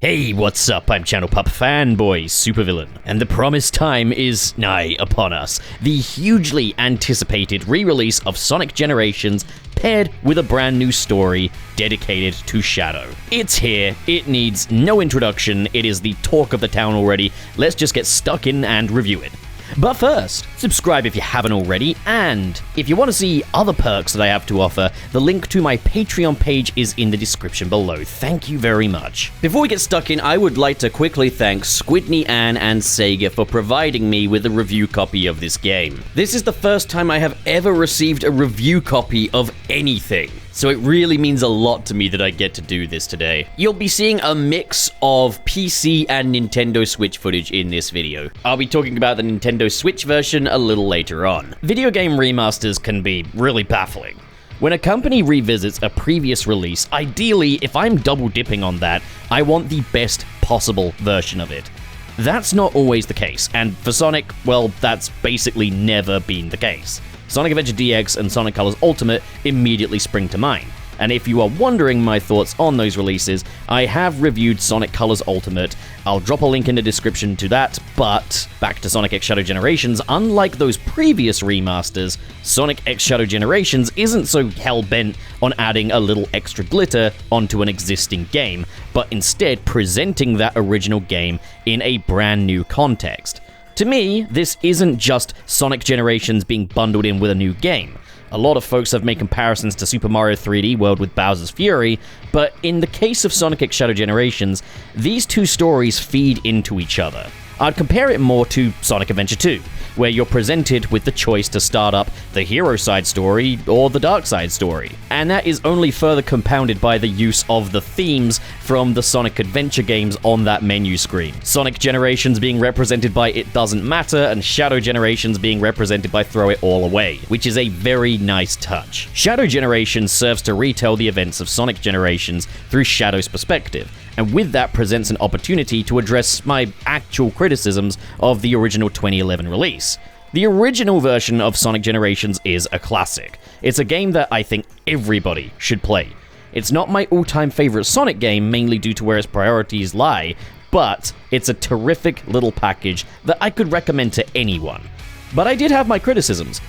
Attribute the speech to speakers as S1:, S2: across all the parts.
S1: Hey, what's up? I'm Channel Pup Fanboy Supervillain, and the promised time is nigh upon us. The hugely anticipated re-release of Sonic Generations paired with a brand new story dedicated to Shadow. It's here, it needs no introduction, it is the talk of the town already. Let's just get stuck in and review it. But first, subscribe if you haven't already, and if you want to see other perks that I have to offer, the link to my Patreon page is in the description below. Thank you very much. Before we get stuck in, I would like to quickly thank Squidney Ann and Sega for providing me with a review copy of this game. This is the first time I have ever received a review copy of anything, so it really means a lot to me that I get to do this today. You'll be seeing a mix of PC and Nintendo Switch footage in this video. I'll be talking about the Nintendo Switch version a little later on. Video game remasters can be really baffling. When a company revisits a previous release, ideally, if I'm double dipping on that, I want the best possible version of it. That's not always the case, and for Sonic, well, that's basically never been the case. Sonic Adventure DX and Sonic Colors Ultimate immediately spring to mind. And if you are wondering my thoughts on those releases, I have reviewed Sonic Colors Ultimate. I'll drop a link in the description to that, but back to Sonic X Shadow Generations, unlike those previous remasters, Sonic X Shadow Generations isn't so hell-bent on adding a little extra glitter onto an existing game, but instead presenting that original game in a brand new context. To me, this isn't just Sonic Generations being bundled in with a new game. A lot of folks have made comparisons to Super Mario 3D World with Bowser's Fury, but in the case of Sonic X Shadow Generations, these two stories feed into each other. I'd compare it more to Sonic Adventure 2, where you're presented with the choice to start up the hero side story or the dark side story. And that is only further compounded by the use of the themes from the Sonic Adventure games on that menu screen. Sonic Generations being represented by It Doesn't Matter, and Shadow Generations being represented by Throw It All Away, which is a very nice touch. Shadow Generations serves to retell the events of Sonic Generations through Shadow's perspective, and with that presents an opportunity to address my actual criticisms of the original 2011 release. The original version of Sonic Generations is a classic. It's a game that I think everybody should play. It's not my all-time favorite Sonic game, mainly due to where its priorities lie, but it's a terrific little package that I could recommend to anyone. But I did have my criticisms.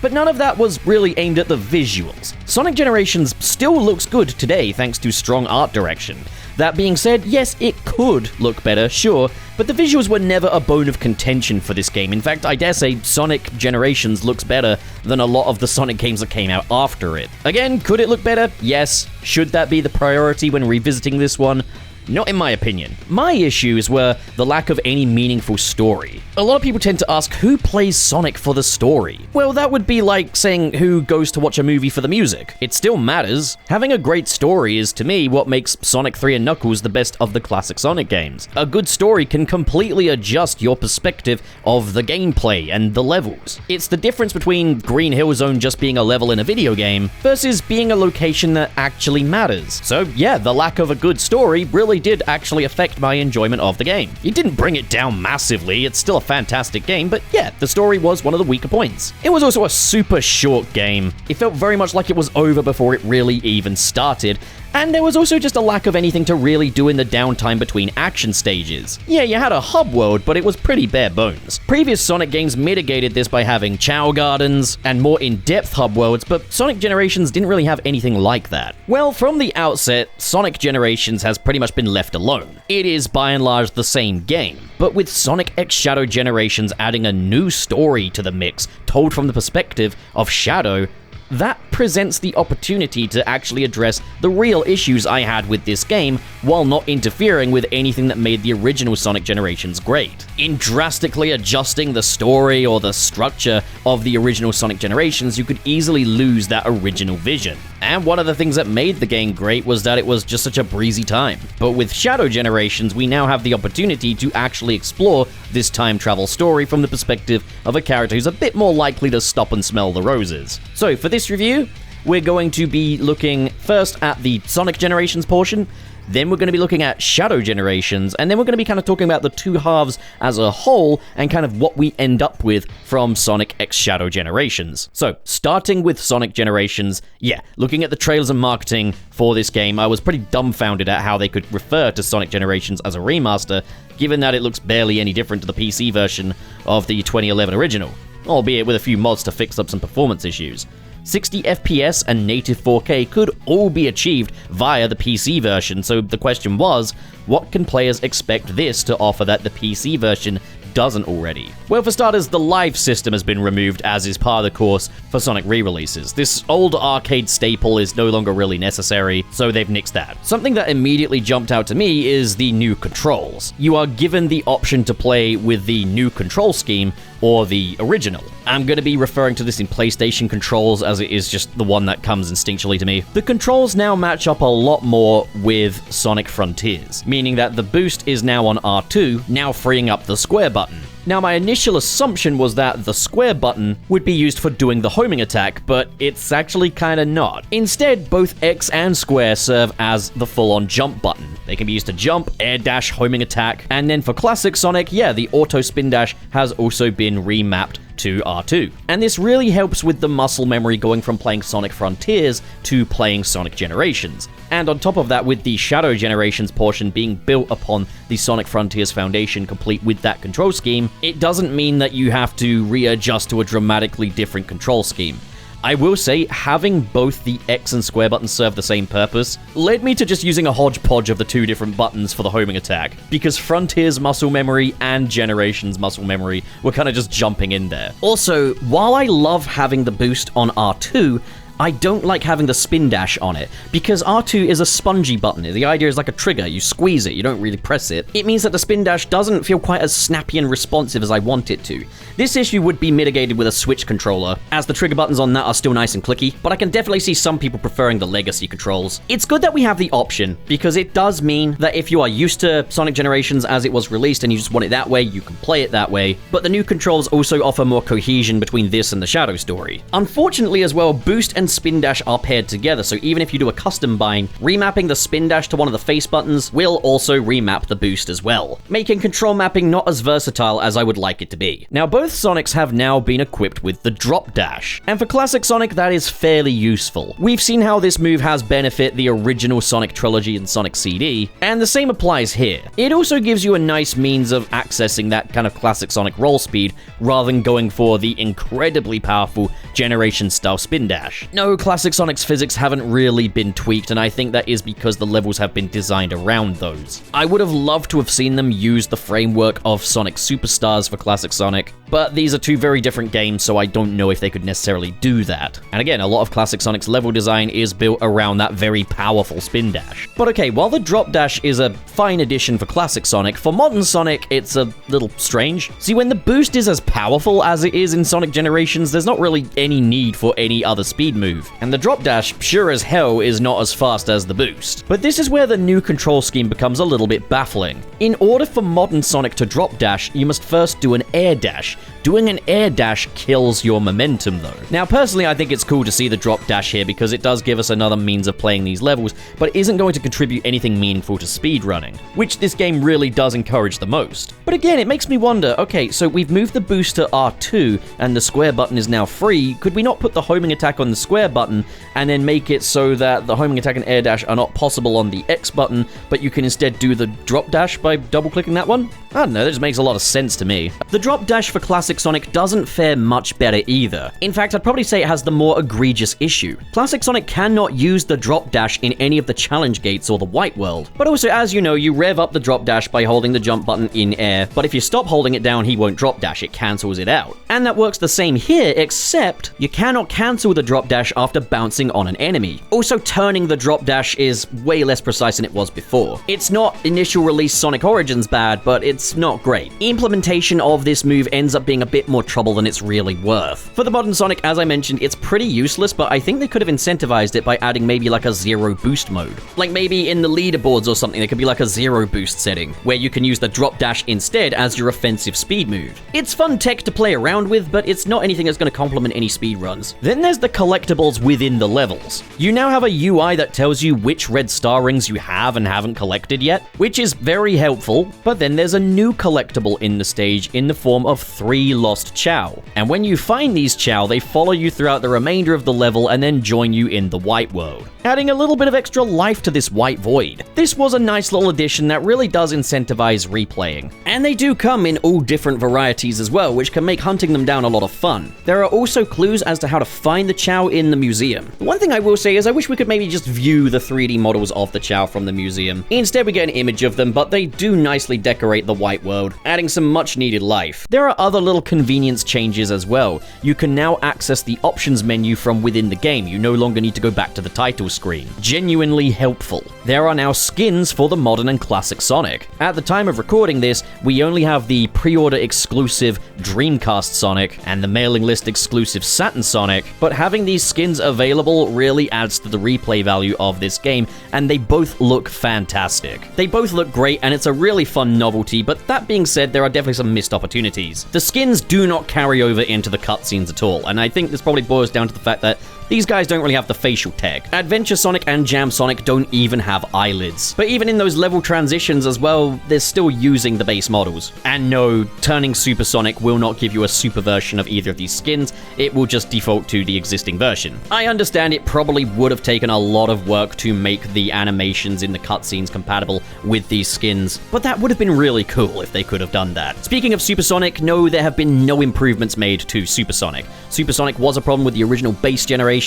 S1: But none of that was really aimed at the visuals. Sonic Generations still looks good today thanks to strong art direction. That being said, yes, it could look better, sure, but the visuals were never a bone of contention for this game. In fact, I dare say Sonic Generations looks better than a lot of the Sonic games that came out after it. Again, could it look better? Yes. Should that be the priority when revisiting this one? Not in my opinion. My issues were the lack of any meaningful story. A lot of people tend to ask, who plays Sonic for the story? Well, that would be like saying who goes to watch a movie for the music. It still matters. Having a great story is, to me, what makes Sonic 3 and Knuckles the best of the classic Sonic games. A good story can completely adjust your perspective of the gameplay and the levels. It's the difference between Green Hill Zone just being a level in a video game versus being a location that actually matters. So yeah, the lack of a good story really did actually affect my enjoyment of the game. It didn't bring it down massively, it's still a fantastic game, but yeah, the story was one of the weaker points. It was also a super short game. It felt very much like it was over before it really even started, and there was also just a lack of anything to really do in the downtime between action stages. Yeah, you had a hub world, but it was pretty bare bones. Previous Sonic games mitigated this by having Chow Gardens and more in-depth hub worlds, but Sonic Generations didn't really have anything like that. Well, from the outset, Sonic Generations has pretty much been left alone. It is by and large the same game, but with Sonic X Shadow Generations adding a new story to the mix, told from the perspective of Shadow, that presents the opportunity to actually address the real issues I had with this game while not interfering with anything that made the original Sonic Generations great. In drastically adjusting the story or the structure of the original Sonic Generations, you could easily lose that original vision. And one of the things that made the game great was that it was just such a breezy time. But with Shadow Generations, we now have the opportunity to actually explore this time travel story from the perspective of a character who's a bit more likely to stop and smell the roses. So for this review, we're going to be looking first at the Sonic Generations portion, then we're going to be looking at Shadow Generations, and then we're going to be kind of talking about the two halves as a whole, and kind of what we end up with from Sonic X Shadow Generations. So, starting with Sonic Generations, yeah, looking at the trailers and marketing for this game, I was pretty dumbfounded at how they could refer to Sonic Generations as a remaster, given that it looks barely any different to the PC version of the 2011 original, albeit with a few mods to fix up some performance issues. 60 FPS and native 4K could all be achieved via the PC version, so the question was, what can players expect this to offer that the PC version doesn't already? Well, for starters, the live system has been removed, as is par the course for Sonic re-releases. This old arcade staple is no longer really necessary, so they've nixed that. Something that immediately jumped out to me is the new controls. You are given the option to play with the new control scheme or the original. I'm going to be referring to this in PlayStation controls, as it is just the one that comes instinctually to me. The controls now match up a lot more with Sonic Frontiers, meaning that the boost is now on R2, now freeing up the square button. Now, my initial assumption was that the square button would be used for doing the homing attack, but it's actually kinda not. Instead, both X and square serve as the full-on jump button. They can be used to jump, air dash, homing attack, and then for classic Sonic, yeah, the auto spin dash has also been remapped to R2. And this really helps with the muscle memory going from playing Sonic Frontiers to playing Sonic Generations. And on top of that, with the Shadow Generations portion being built upon the Sonic Frontiers foundation complete with that control scheme, it doesn't mean that you have to readjust to a dramatically different control scheme. I will say, having both the X and square buttons serve the same purpose led me to just using a hodgepodge of the two different buttons for the homing attack, because Frontiers muscle memory and Generations muscle memory were kind of just jumping in there. Also, while I love having the boost on R2, I don't like having the spin dash on it, because R2 is a spongy button. The idea is like a trigger. You squeeze it, you don't really press it. It means that the spin dash doesn't feel quite as snappy and responsive as I want it to. This issue would be mitigated with a Switch controller, as the trigger buttons on that are still nice and clicky, but I can definitely see some people preferring the legacy controls. It's good that we have the option, because it does mean that if you are used to Sonic Generations as it was released and you just want it that way, you can play it that way, but the new controls also offer more cohesion between this and the Shadow story. Unfortunately as well, boost and spin dash are paired together, so even if you do a custom bind, remapping the spin dash to one of the face buttons will also remap the boost as well, making control mapping not as versatile as I would like it to be. Now, both Sonics have now been equipped with the drop dash, and for classic Sonic that is fairly useful. We've seen how this move has benefit the original Sonic trilogy and Sonic CD, and the same applies here. It also gives you a nice means of accessing that kind of classic Sonic roll speed, rather than going for the incredibly powerful Generation-style spin dash. No, classic Sonic's physics haven't really been tweaked, and I think that is because the levels have been designed around those. I would have loved to have seen them use the framework of Sonic Superstars for classic Sonic, but these are two very different games, so I don't know if they could necessarily do that. And again, a lot of classic Sonic's level design is built around that very powerful spin dash. But okay, while the drop dash is a fine addition for classic Sonic, for modern Sonic, it's a little strange. See, when the boost is as powerful as it is in Sonic Generations, there's not really any need for any other speed move. And the drop dash, sure as hell, is not as fast as the boost. But this is where the new control scheme becomes a little bit baffling. In order for modern Sonic to drop dash, you must first do an air dash. Doing an air dash kills your momentum though. Now personally, I think it's cool to see the drop dash here because it does give us another means of playing these levels, but it isn't going to contribute anything meaningful to speedrunning, which this game really does encourage the most. But again, it makes me wonder, okay, so we've moved the boost to R2 and the square button is now free, could we not put the homing attack on the square button and then make it so that the homing attack and air dash are not possible on the X button, but you can instead do the drop dash by double clicking that one? I don't know, that just makes a lot of sense to me. The drop dash for classic Sonic doesn't fare much better either. In fact, I'd probably say it has the more egregious issue. Classic Sonic cannot use the drop dash in any of the challenge gates or the white world. But also, as you know, you rev up the drop dash by holding the jump button in air, but if you stop holding it down, he won't drop dash, it cancels it out. And that works the same here, except you cannot cancel the drop dash after bouncing on an enemy. Also, turning the drop dash is way less precise than it was before. It's not initial release Sonic Origins bad, but it's not great. Implementation of this move ends up up being a bit more trouble than it's really worth. For the modern Sonic, as I mentioned, it's pretty useless, but I think they could have incentivized it by adding maybe like a zero boost mode. Like maybe in the leaderboards or something, there could be like a zero boost setting, where you can use the drop dash instead as your offensive speed move. It's fun tech to play around with, but it's not anything that's going to complement any speed runs. Then there's the collectibles within the levels. You now have a UI that tells you which red star rings you have and haven't collected yet, which is very helpful, but then there's a new collectible in the stage in the form of 3 lost Chow. And when you find these Chow, they follow you throughout the remainder of the level and then join you in the white world, adding a little bit of extra life to this white void. This was a nice little addition that really does incentivize replaying. And they do come in all different varieties as well, which can make hunting them down a lot of fun. There are also clues as to how to find the Chow in the museum. One thing I will say is I wish we could maybe just view the 3D models of the Chow from the museum. Instead we get an image of them, but they do nicely decorate the white world, adding some much needed life. There are other little convenience changes as well. You can now access the options menu from within the game. You no longer need to go back to the title screen. Genuinely helpful. There are now skins for the modern and classic Sonic. At the time of recording this, we only have the pre-order exclusive Dreamcast Sonic and the mailing list exclusive Saturn Sonic, but having these skins available really adds to the replay value of this game, and they both look fantastic. They both look great, and it's a really fun novelty, but that being said, there are definitely some missed opportunities. The skins do not carry over into the cutscenes at all, and I think this probably boils down to the fact that these guys don't really have the facial tech. Adventure Sonic and Jam Sonic don't even have eyelids. But even in those level transitions as well, they're still using the base models. And no, turning Super Sonic will not give you a super version of either of these skins, it will just default to the existing version. I understand it probably would have taken a lot of work to make the animations in the cutscenes compatible with these skins, but that would have been really cool if they could have done that. Speaking of Super Sonic, no, there have been no improvements made to Super Sonic. Super Sonic was a problem with the original base generation.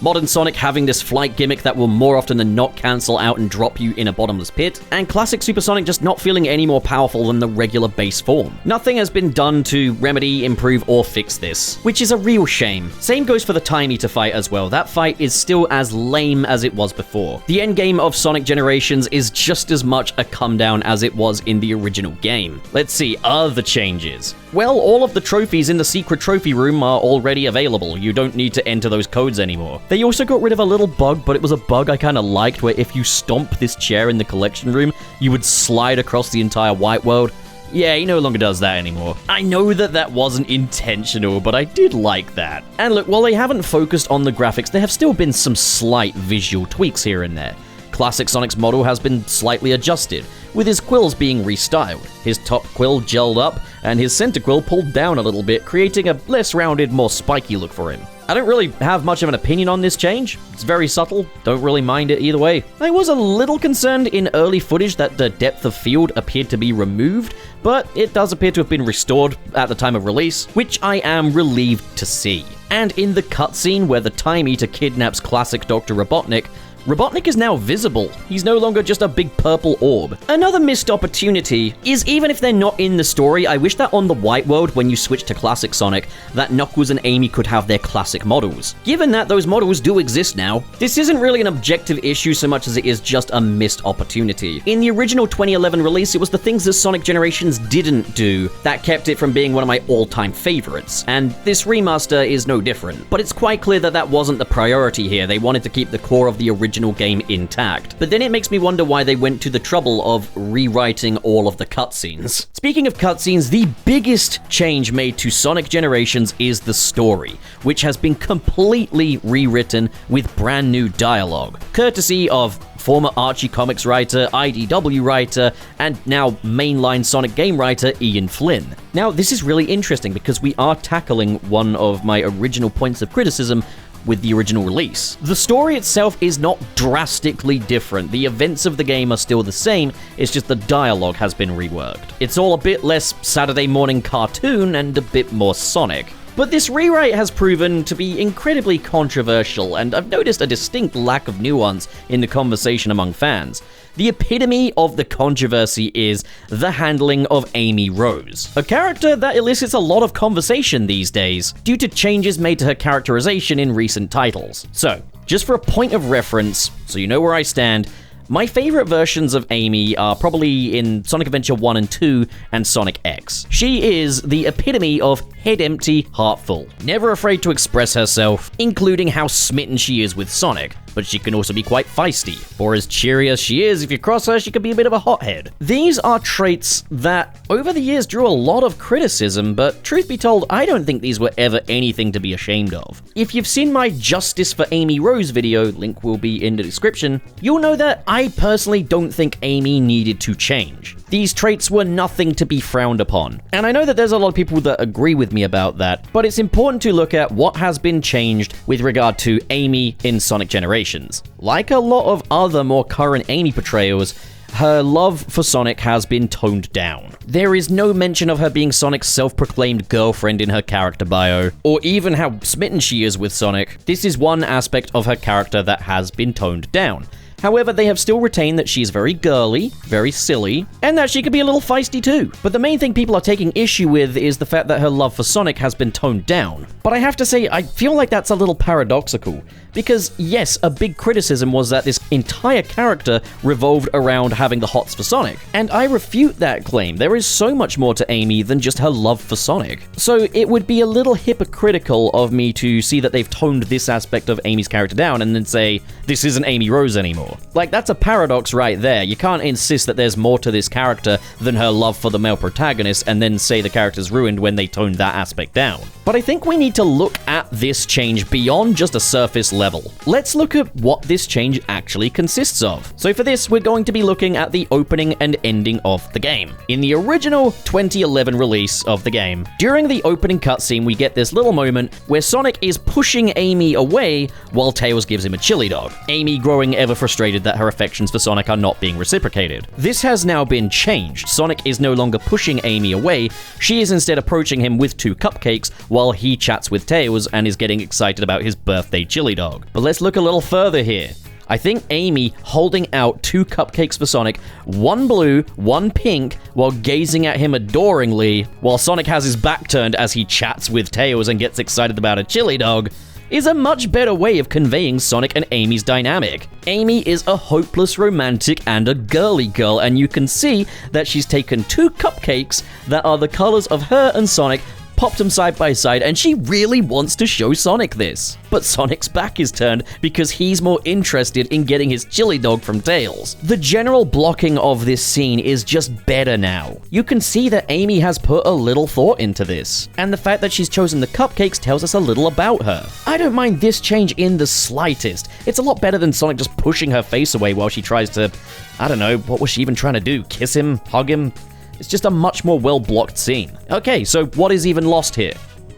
S1: Modern Sonic having this flight gimmick that will more often than not cancel out and drop you in a bottomless pit, and classic Super Sonic just not feeling any more powerful than the regular base form. Nothing has been done to remedy, improve, or fix this, which is a real shame. Same goes for the Time Eater fight as well. That fight is still as lame as it was before. The endgame of Sonic Generations is just as much a come down as it was in the original game. Let's see, other changes. Well, all of the trophies in the secret trophy room are already available. You don't need to enter those codes anymore. They also got rid of a little bug, but it was a bug I kind of liked, where if you stomp this chair in the collection room, you would slide across the entire white world. Yeah, he no longer does that anymore. I know that that wasn't intentional, but I did like that. And look, while they haven't focused on the graphics, there have still been some slight visual tweaks here and there. Classic Sonic's model has been slightly adjusted, with his quills being restyled, his top quill gelled up, and his center quill pulled down a little bit, creating a less rounded, more spiky look for him. I don't really have much of an opinion on this change. It's very subtle, don't really mind it either way. I was a little concerned in early footage that the depth of field appeared to be removed, but it does appear to have been restored at the time of release, which I am relieved to see. And in the cutscene where the Time Eater kidnaps classic Dr. Robotnik, Robotnik is now visible. He's no longer just a big purple orb. Another missed opportunity is, even if they're not in the story, I wish that on the white world, when you switch to classic Sonic, that Knuckles and Amy could have their classic models. Given that those models do exist now, this isn't really an objective issue so much as it is just a missed opportunity. In the original 2011 release, it was the things that Sonic Generations didn't do that kept it from being one of my all-time favorites, and this remaster is no different. But it's quite clear that that wasn't the priority here. They wanted to keep the core of the original game intact. But then it makes me wonder why they went to the trouble of rewriting all of the cutscenes. Speaking of cutscenes, the biggest change made to Sonic Generations is the story, which has been completely rewritten with brand new dialogue, courtesy of former Archie Comics writer, IDW writer, and now mainline Sonic game writer Ian Flynn. Now, this is really interesting because we are tackling one of my original points of criticism with the original release. The story itself is not drastically different. The events of the game are still the same, it's just the dialogue has been reworked. It's all a bit less Saturday morning cartoon and a bit more Sonic. But this rewrite has proven to be incredibly controversial, and I've noticed a distinct lack of nuance in the conversation among fans. The epitome of the controversy is the handling of Amy Rose, a character that elicits a lot of conversation these days, due to changes made to her characterization in recent titles. So, just for a point of reference, so you know where I stand, My favorite versions of Amy are probably in Sonic Adventure 1 and 2 and Sonic X. She is the epitome of head empty, heart full. Never afraid to express herself, including how smitten she is with Sonic, but she can also be quite feisty. Or as cheery as she is, if you cross her, she can be a bit of a hothead. These are traits that, over the years, drew a lot of criticism, but truth be told, I don't think these were ever anything to be ashamed of. If you've seen my Justice for Amy Rose video, link will be in the description, you'll know that I personally don't think Amy needed to change. These traits were nothing to be frowned upon. And I know that there's a lot of people that agree with me about that, but it's important to look at what has been changed with regard to Amy in Sonic Generations. Like a lot of other more current Amy portrayals, her love for Sonic has been toned down. There is no mention of her being Sonic's self-proclaimed girlfriend in her character bio, or even how smitten she is with Sonic. This is one aspect of her character that has been toned down. However, they have still retained that she's very girly, very silly, and that she could be a little feisty too. But the main thing people are taking issue with is the fact that her love for Sonic has been toned down. But I have to say, I feel like that's a little paradoxical. Because yes, a big criticism was that this entire character revolved around having the hots for Sonic. And I refute that claim. There is so much more to Amy than just her love for Sonic. So it would be a little hypocritical of me to see that they've toned this aspect of Amy's character down and then say, this isn't Amy Rose anymore. Like, that's a paradox right there. You can't insist that there's more to this character than her love for the male protagonist and then say the character's ruined when they toned that aspect down. But I think we need to look at this change beyond just a surface level. Let's look at what this change actually consists of. So for this, we're going to be looking at the opening and ending of the game. In the original 2011 release of the game, during the opening cutscene, we get this little moment where Sonic is pushing Amy away while Tails gives him a chili dog. Amy growing ever frustrated that her affections for Sonic are not being reciprocated. This has now been changed. Sonic is no longer pushing Amy away, she is instead approaching him with 2 cupcakes while he chats with Tails and is getting excited about his birthday chili dog. But let's look a little further here. I think Amy holding out 2 cupcakes for Sonic, 1 blue, 1 pink, while gazing at him adoringly, while Sonic has his back turned as he chats with Tails and gets excited about a chili dog, is a much better way of conveying Sonic and Amy's dynamic. Amy is a hopeless romantic and a girly girl, and you can see that she's taken 2 cupcakes that are the colors of her and Sonic, popped them side by side, and she really wants to show Sonic this. But Sonic's back is turned because he's more interested in getting his chili dog from Tails. The general blocking of this scene is just better now. You can see that Amy has put a little thought into this, and the fact that she's chosen the cupcakes tells us a little about her. I don't mind this change in the slightest. It's a lot better than Sonic just pushing her face away while she tries to, I don't know, what was she even trying to do? Kiss him? Hug him? It's just a much more well-blocked scene. Okay, so what is even lost here?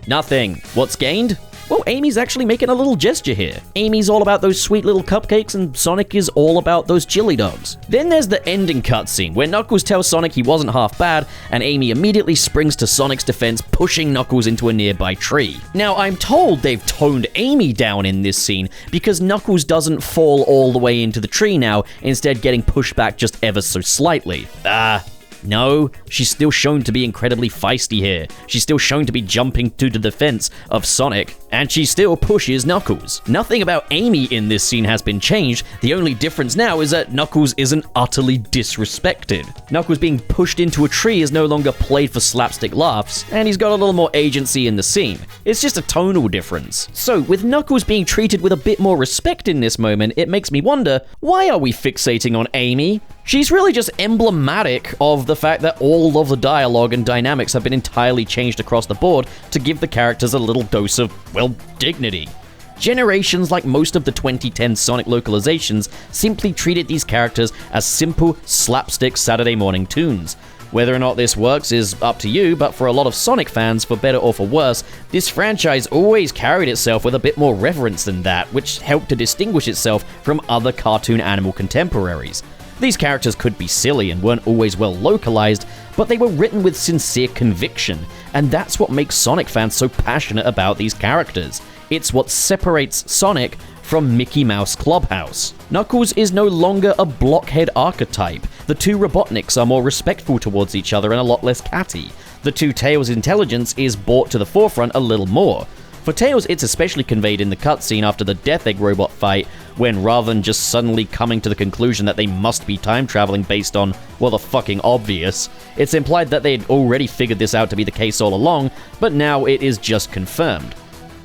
S1: Nothing. What's gained? Well, Amy's actually making a little gesture here. Amy's all about those sweet little cupcakes, and Sonic is all about those chili dogs. Then there's the ending cutscene, where Knuckles tells Sonic he wasn't half bad, and Amy immediately springs to Sonic's defense, pushing Knuckles into a nearby tree. Now, I'm told they've toned Amy down in this scene, because Knuckles doesn't fall all the way into the tree now, instead getting pushed back just ever so slightly. No, she's still shown to be incredibly feisty here. She's still shown to be jumping to the defense of Sonic, and she still pushes Knuckles. Nothing about Amy in this scene has been changed. The only difference now is that Knuckles isn't utterly disrespected. Knuckles being pushed into a tree is no longer played for slapstick laughs, and he's got a little more agency in the scene. It's just a tonal difference. So, with Knuckles being treated with a bit more respect in this moment, it makes me wonder, why are we fixating on Amy? She's really just emblematic of the fact that all of the dialogue and dynamics have been entirely changed across the board to give the characters a little dose of, well, dignity. Generations, like most of the 2010 Sonic localizations, simply treated these characters as simple, slapstick Saturday morning tunes. Whether or not this works is up to you, but for a lot of Sonic fans, for better or for worse, this franchise always carried itself with a bit more reverence than that, which helped to distinguish itself from other cartoon animal contemporaries. These characters could be silly and weren't always well localized, but they were written with sincere conviction, and that's what makes Sonic fans so passionate about these characters. It's what separates Sonic from Mickey Mouse Clubhouse. Knuckles is no longer a blockhead archetype. The 2 Robotniks are more respectful towards each other and a lot less catty. The 2 Tails' intelligence is brought to the forefront a little more. For Tails, it's especially conveyed in the cutscene after the Death Egg robot fight, when rather than just suddenly coming to the conclusion that they must be time traveling based on, well, the fucking obvious, it's implied that they'd already figured this out to be the case all along, but now it is just confirmed.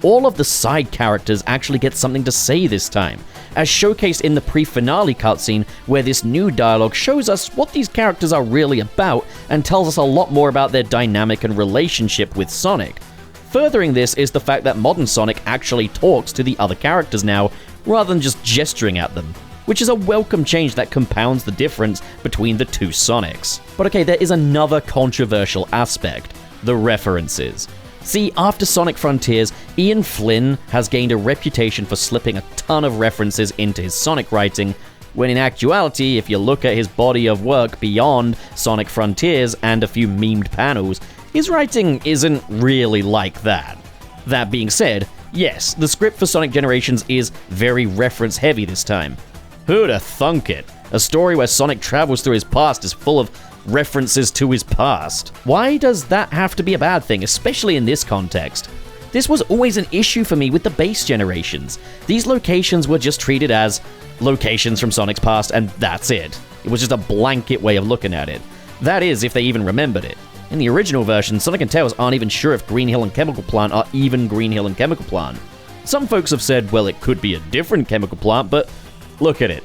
S1: All of the side characters actually get something to say this time, as showcased in the pre-finale cutscene, where this new dialogue shows us what these characters are really about and tells us a lot more about their dynamic and relationship with Sonic. Furthering this is the fact that modern Sonic actually talks to the other characters now, rather than just gesturing at them, which is a welcome change that compounds the difference between the two Sonics. But okay, there is another controversial aspect: the references. See, after Sonic Frontiers, Ian Flynn has gained a reputation for slipping a ton of references into his Sonic writing, when in actuality, if you look at his body of work beyond Sonic Frontiers and a few memed panels, his writing isn't really like that. That being said, yes, the script for Sonic Generations is very reference-heavy this time. Who'da thunk it? A story where Sonic travels through his past is full of references to his past. Why does that have to be a bad thing, especially in this context? This was always an issue for me with the base generations. These locations were just treated as locations from Sonic's past, and that's it. It was just a blanket way of looking at it. That is, if they even remembered it. In the original version, Sonic and Tails aren't even sure if Green Hill and Chemical Plant are even Green Hill and Chemical Plant. Some folks have said, well, it could be a different chemical plant, but look at it.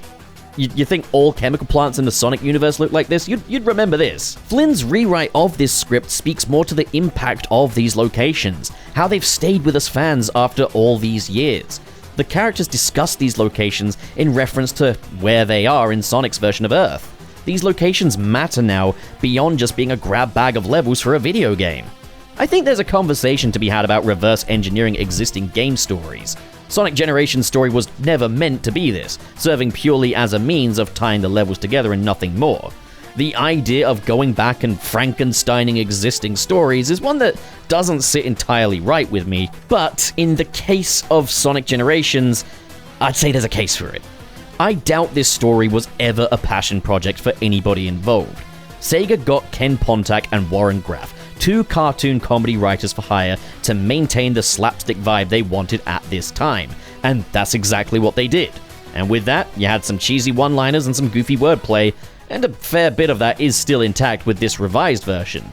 S1: You think all chemical plants in the Sonic universe look like this? You'd remember this. Flynn's rewrite of this script speaks more to the impact of these locations, how they've stayed with us fans after all these years. The characters discuss these locations in reference to where they are in Sonic's version of Earth. These locations matter now beyond just being a grab bag of levels for a video game. I think there's a conversation to be had about reverse engineering existing game stories. Sonic Generations' story was never meant to be this, serving purely as a means of tying the levels together and nothing more. The idea of going back and Frankensteining existing stories is one that doesn't sit entirely right with me, but in the case of Sonic Generations, I'd say there's a case for it. I doubt this story was ever a passion project for anybody involved. Sega got Ken Pontac and Warren Graff, two cartoon comedy writers for hire, to maintain the slapstick vibe they wanted at this time, and that's exactly what they did. And with that, you had some cheesy one-liners and some goofy wordplay, and a fair bit of that is still intact with this revised version.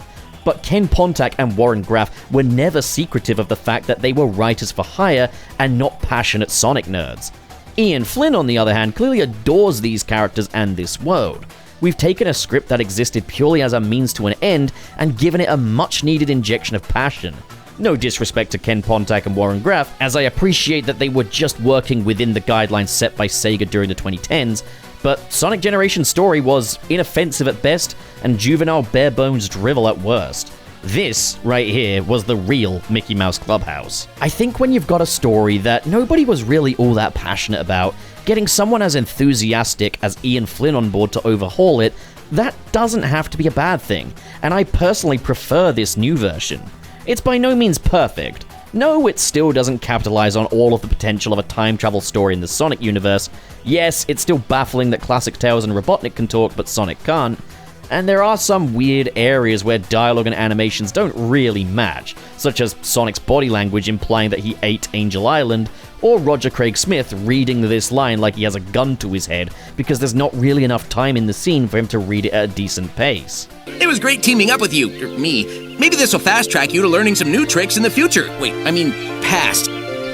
S1: But Ken Pontac and Warren Graff were never secretive of the fact that they were writers for hire and not passionate Sonic nerds. Ian Flynn, on the other hand, clearly adores these characters and this world. We've taken a script that existed purely as a means to an end and given it a much-needed injection of passion. No disrespect to Ken Pontac and Warren Graff, as I appreciate that they were just working within the guidelines set by Sega during the 2010s, but Sonic Generations' story was inoffensive at best and juvenile bare-bones drivel at worst. This, right here, was the real Mickey Mouse Clubhouse. I think when you've got a story that nobody was really all that passionate about, getting someone as enthusiastic as Ian Flynn on board to overhaul it, that doesn't have to be a bad thing, and I personally prefer this new version. It's by no means perfect. No, it still doesn't capitalize on all of the potential of a time travel story in the Sonic universe. Yes, it's still baffling that classic Tails and Robotnik can talk, but Sonic can't. And there are some weird areas where dialogue and animations don't really match, such as Sonic's body language implying that he ate Angel Island, or Roger Craig Smith reading this line like he has a gun to his head, because there's not really enough time in the scene for him to read it at a decent pace.
S2: It was great teaming up with you, or me. Maybe this will fast-track you to learning some new tricks in the future. Wait, I mean, past.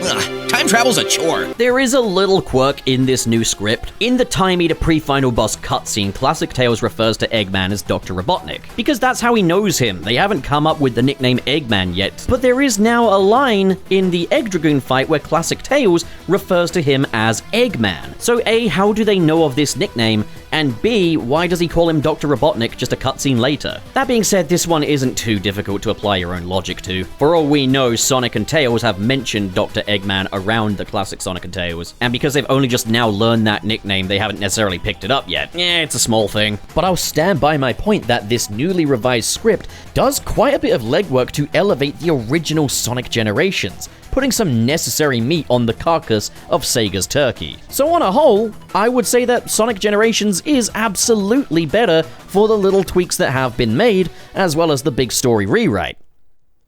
S2: Ugh, time travel's a chore.
S1: There is a little quirk in this new script. In the Time Eater pre-final boss cutscene, Classic Tails refers to Eggman as Dr. Robotnik, because that's how he knows him. They haven't come up with the nickname Eggman yet. But there is now a line in the Egg Dragoon fight where Classic Tails refers to him as Eggman. So A, how do they know of this nickname? And B, why does he call him Dr. Robotnik just a cutscene later? That being said, this one isn't too difficult to apply your own logic to. For all we know, Sonic and Tails have mentioned Dr. Eggman around the classic Sonic and Tails, and because they've only just now learned that nickname, they haven't necessarily picked it up yet. It's a small thing. But I'll stand by my point that this newly revised script does quite a bit of legwork to elevate the original Sonic Generations, putting some necessary meat on the carcass of Sega's turkey. So on a whole, I would say that Sonic Generations is absolutely better for the little tweaks that have been made, as well as the big story rewrite.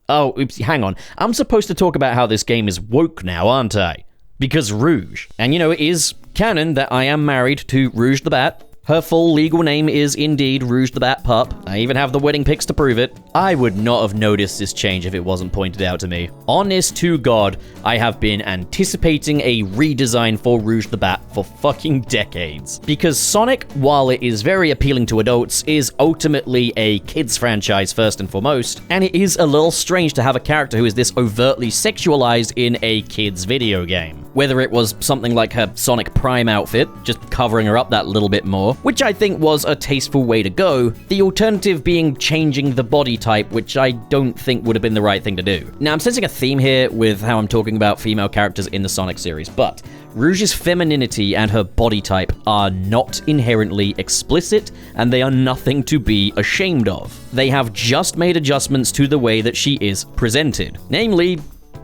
S1: Oh, oops, hang on. I'm supposed to talk about how this game is woke now, aren't I? Because Rouge. And you know, it is canon that I am married to Rouge the Bat. Her full legal name is indeed Rouge the Bat Pup. I even have the wedding pics to prove it. I would not have noticed this change if it wasn't pointed out to me. Honest to God, I have been anticipating a redesign for Rouge the Bat for fucking decades. Because Sonic, while it is very appealing to adults, is ultimately a kids franchise first and foremost, and it is a little strange to have a character who is this overtly sexualized in a kids video game. Whether it was something like her Sonic Prime outfit, just covering her up that little bit more, which I think was a tasteful way to go, the alternative being changing the body type, which I don't think would have been the right thing to do. Now, I'm sensing a theme here with how I'm talking about female characters in the Sonic series, but Rouge's femininity and her body type are not inherently explicit, and they are nothing to be ashamed of. They have just made adjustments to the way that she is presented. Namely,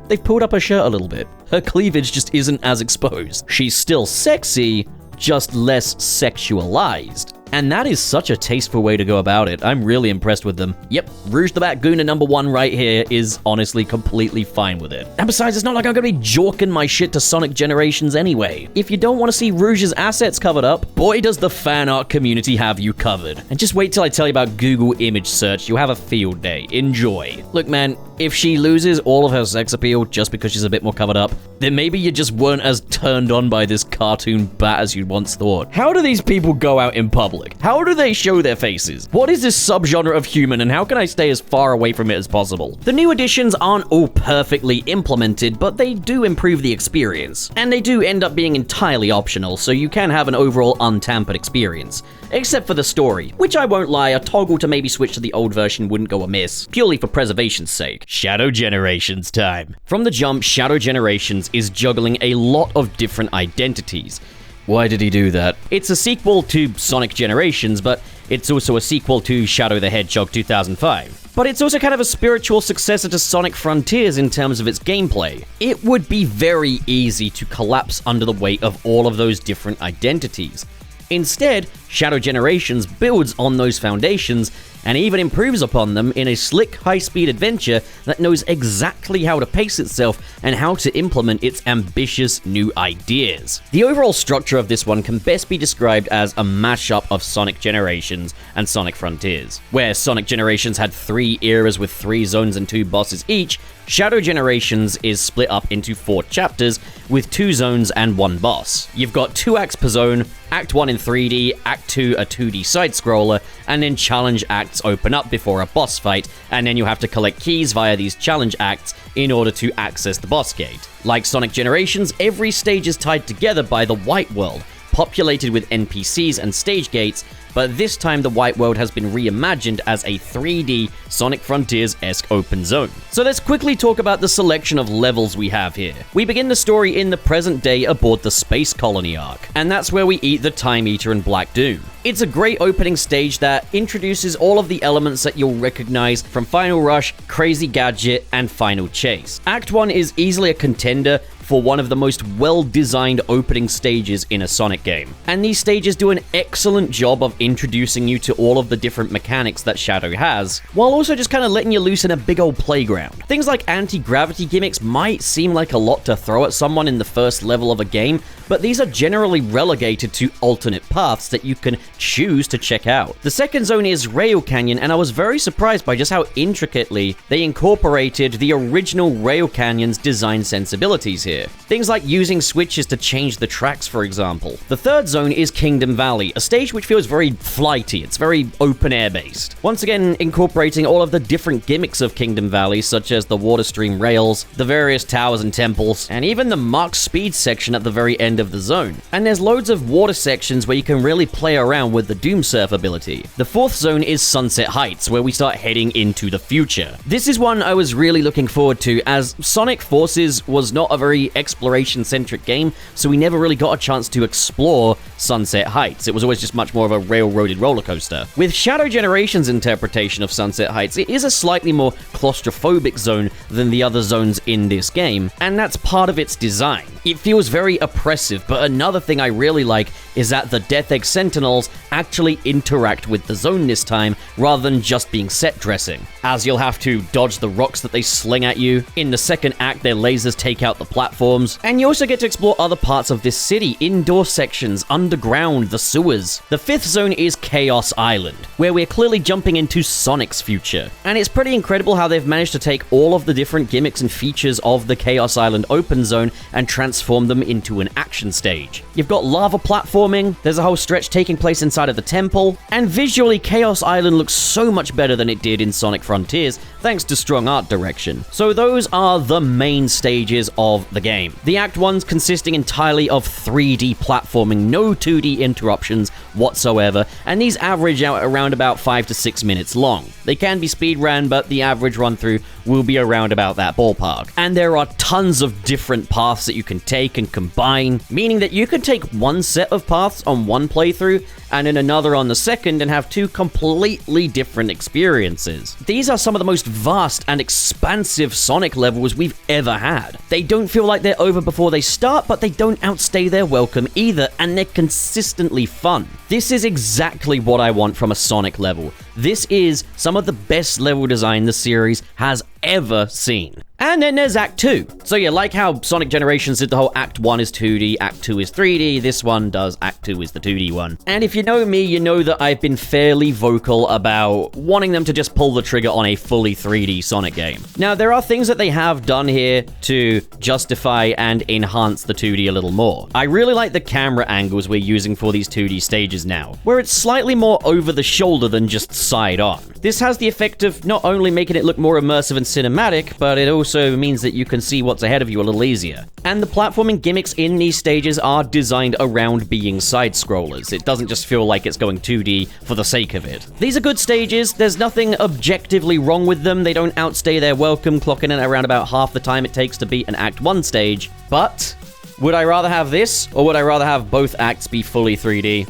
S1: they've pulled up her shirt a little bit. Her cleavage just isn't as exposed. She's still sexy, just less sexualized. And that is such a tasteful way to go about it. I'm really impressed with them. Yep, Rouge the Bat Gooner #1 right here is honestly completely fine with it. And besides, it's not like I'm gonna be jorking my shit to Sonic Generations anyway. If you don't want to see Rouge's assets covered up, boy does the fan art community have you covered. And just wait till I tell you about Google image search, you'll have a field day. Enjoy. Look man, if she loses all of her sex appeal just because she's a bit more covered up, then maybe you just weren't as turned on by this cartoon bat as you once thought. How do these people go out in public? How do they show their faces? What is this subgenre of human, and how can I stay as far away from it as possible? The new additions aren't all perfectly implemented, but they do improve the experience. And they do end up being entirely optional, so you can have an overall untampered experience. Except for the story, which I won't lie, a toggle to maybe switch to the old version wouldn't go amiss, purely for preservation's sake. Shadow Generations time. From the jump, Shadow Generations is juggling a lot of different identities. Why did he do that? It's a sequel to Sonic Generations, but it's also a sequel to Shadow the Hedgehog 2005. But it's also kind of a spiritual successor to Sonic Frontiers in terms of its gameplay. It would be very easy to collapse under the weight of all of those different identities. Instead, Shadow Generations builds on those foundations and even improves upon them in a slick, high-speed adventure that knows exactly how to pace itself and how to implement its ambitious new ideas. The overall structure of this one can best be described as a mashup of Sonic Generations and Sonic Frontiers. Where Sonic Generations had 3 eras with 3 zones and 2 bosses each, Shadow Generations is split up into 4 chapters with 2 zones and 1 boss. You've got 2 acts per zone, Act 1 in 3D, Act 2 a 2D side-scroller, and then challenge acts open up before a boss fight, and then you have to collect keys via these challenge acts in order to access the boss gate. Like Sonic Generations, every stage is tied together by the White World, populated with NPCs and stage gates, but this time the White World has been reimagined as a 3D Sonic Frontiers-esque open zone. So let's quickly talk about the selection of levels we have here. We begin the story in the present day aboard the Space Colony arc, and that's where we eat the Time Eater and Black Doom. It's a great opening stage that introduces all of the elements that you'll recognize from Final Rush, Crazy Gadget, and Final Chase. Act 1 is easily a contender for one of the most well-designed opening stages in a Sonic game. And these stages do an excellent job of introducing you to all of the different mechanics that Shadow has, while also just kind of letting you loose in a big old playground. Things like anti-gravity gimmicks might seem like a lot to throw at someone in the first level of a game, but these are generally relegated to alternate paths that you can choose to check out. The second zone is Rail Canyon, and I was very surprised by just how intricately they incorporated the original Rail Canyon's design sensibilities here. Things like using switches to change the tracks, for example. The third zone is Kingdom Valley, a stage which feels very flighty. It's very open-air based. Once again, incorporating all of the different gimmicks of Kingdom Valley, such as the water stream rails, the various towers and temples, and even the Mach Speed section at the very end of the zone. And there's loads of water sections where you can really play around with the Doom Surf ability. The fourth zone is Sunset Heights, where we start heading into the future. This is one I was really looking forward to, as Sonic Forces was not a very exploration-centric game, so we never really got a chance to explore Sunset Heights. It was always just much more of a railroaded roller coaster. With Shadow Generations' interpretation of Sunset Heights, it is a slightly more claustrophobic zone than the other zones in this game, and that's part of its design. It feels very oppressive, but another thing I really like is that the Death Egg Sentinels actually interact with the zone this time, rather than just being set dressing, as you'll have to dodge the rocks that they sling at you. In the second act, their lasers take out the platforms, and you also get to explore other parts of this city, indoor sections, underground, the sewers. The fifth zone is Chaos Island, where we're clearly jumping into Sonic's future. And it's pretty incredible how they've managed to take all of the different gimmicks and features of the Chaos Island open zone and transform them into an action stage. You've got lava platforming, there's a whole stretch taking place inside of the temple, and visually Chaos Island looks so much better than it did in Sonic Frontiers, thanks to strong art direction. So those are the main stages of the game. The Act 1's consisting entirely of 3D platforming, no 2D interruptions whatsoever, and these average out around about 5 to 6 minutes long. They can be speedrun, but the average run through will be around about that ballpark. And there are tons of different paths that you can take and combine, meaning that you can take one set of paths on one playthrough and then another on the second and have two completely different experiences. These are some of the most vast and expansive Sonic levels we've ever had. They don't feel like they're over before they start, but they don't outstay their welcome either, and they're consistently fun. This is exactly what I want from a Sonic level. This is some of the best level design the series has ever seen. And then there's Act 2. So yeah, like how Sonic Generations did the whole Act 1 is 2D, Act 2 is 3D, this one does Act 2 is the 2D one. And if you know me, you know that I've been fairly vocal about wanting them to just pull the trigger on a fully 3D Sonic game. Now, there are things that they have done here to justify and enhance the 2D a little more. I really like the camera angles we're using for these 2D stages now, where it's slightly more over the shoulder than just side on. This has the effect of not only making it look more immersive and cinematic, but it also means that you can see what's ahead of you a little easier. And the platforming gimmicks in these stages are designed around being side-scrollers. It doesn't just feel like it's going 2D for the sake of it. These are good stages, there's nothing objectively wrong with them, they don't outstay their welcome, clocking in around about half the time it takes to beat an Act 1 stage. But would I rather have this, or would I rather have both acts be fully 3D?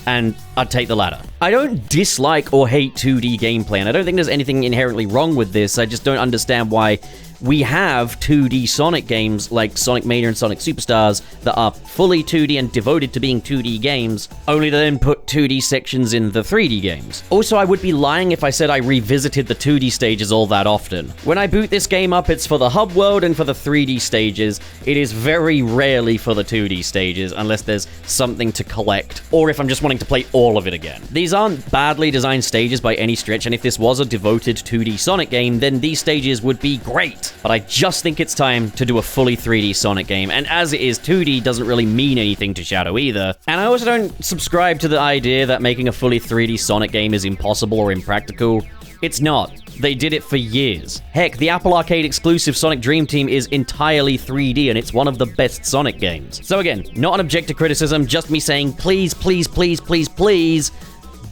S1: And I'd take the latter. I don't dislike or hate 2D gameplay, and I don't think there's anything inherently wrong with this. I just don't understand why we have 2D Sonic games like Sonic Mania and Sonic Superstars that are fully 2D and devoted to being 2D games, only to then put 2D sections in the 3D games. Also, I would be lying if I said I revisited the 2D stages all that often. When I boot this game up, it's for the hub world and for the 3D stages. It is very rarely for the 2D stages, unless there's something to collect, or if I'm just wanting to play all of it again. These aren't badly designed stages by any stretch, and if this was a devoted 2D Sonic game, then these stages would be great. But I just think it's time to do a fully 3D Sonic game, and as it is, 2D doesn't really mean anything to Shadow either. And I also don't subscribe to the idea that making a fully 3D Sonic game is impossible or impractical. It's not. They did it for years. Heck, the Apple Arcade exclusive Sonic Dream Team is entirely 3D, and it's one of the best Sonic games. So again, not an objective criticism, just me saying, please, please, please, please, please,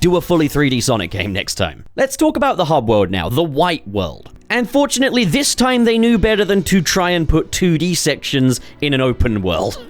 S1: do a fully 3D Sonic game next time. Let's talk about the hub world now, the White World. And fortunately, this time they knew better than to try and put 2D sections in an open world.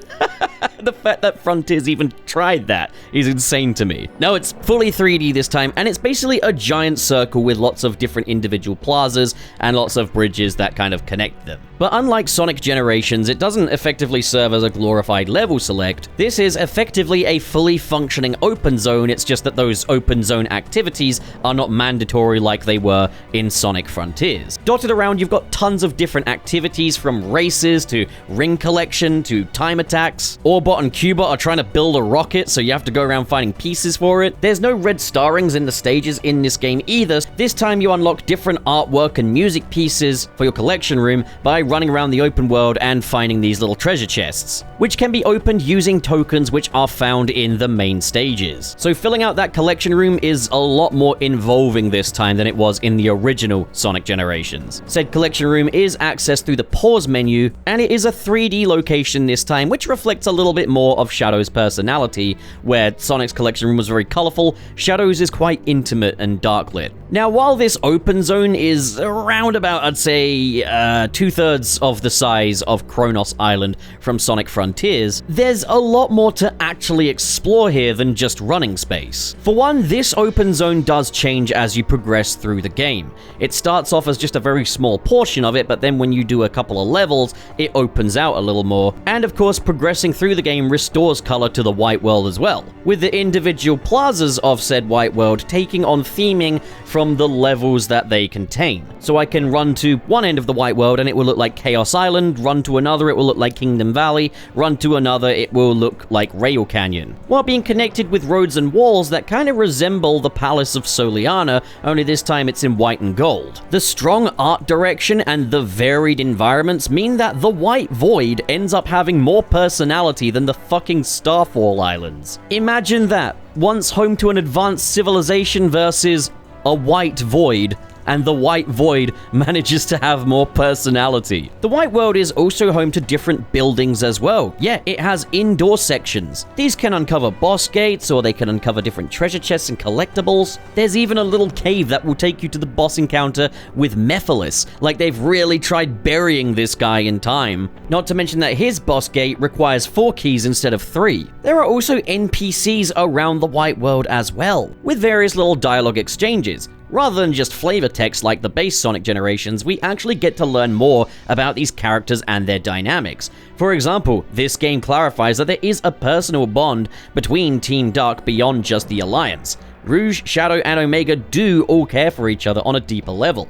S1: The fact that Frontiers even tried that is insane to me. No, it's fully 3D this time, and it's basically a giant circle with lots of different individual plazas and lots of bridges that kind of connect them. But unlike Sonic Generations, it doesn't effectively serve as a glorified level select. This is effectively a fully functioning open zone, it's just that those open zone activities are not mandatory like they were in Sonic Frontiers. Dotted around, you've got tons of different activities, from races to ring collection to time attacks. Orbot and Cubot are trying to build a rocket, so you have to go around finding pieces for it. There's no red starrings in the stages in this game either. This time you unlock different artwork and music pieces for your collection room by running around the open world and finding these little treasure chests, which can be opened using tokens which are found in the main stages. So filling out that collection room is a lot more involving this time than it was in the original Sonic Generations. Said collection room is accessed through the pause menu, and it is a 3D location this time, which reflects a little bit more of Shadow's personality. Where Sonic's collection room was very colorful, Shadow's is quite intimate and dark lit. Now, while this open zone is around about, I'd say, 2/3 2/3 of the size of Kronos Island from Sonic Frontiers, there's a lot more to actually explore here than just running space. For one, this open zone does change as you progress through the game. It starts off as just a very small portion of it, but then when you do a couple of levels, it opens out a little more. And of course, progressing through the game restores color to the white world as well, with the individual plazas of said white world taking on theming from the levels that they contain. So I can run to one end of the white world and it will look like Chaos Island, run to another it will look like Kingdom Valley, run to another it will look like Rail Canyon, while being connected with roads and walls that kind of resemble the Palace of Soliana, only this time it's in white and gold. The strong art direction and the varied environments mean that the White Void ends up having more personality than the fucking Starfall Islands. Imagine that, once home to an advanced civilization versus a white void, and the White Void manages to have more personality. The White World is also home to different buildings as well. Yeah, it has indoor sections. These can uncover boss gates, or they can uncover different treasure chests and collectibles. There's even a little cave that will take you to the boss encounter with Mephiles, like they've really tried burying this guy in time. Not to mention that his boss gate requires 4 keys instead of 3. There are also NPCs around the White World as well, with various little dialogue exchanges. Rather than just flavor text like the base Sonic generations, we actually get to learn more about these characters and their dynamics. For example, this game clarifies that there is a personal bond between Team Dark beyond just the Alliance. Rouge, Shadow, and Omega do all care for each other on a deeper level.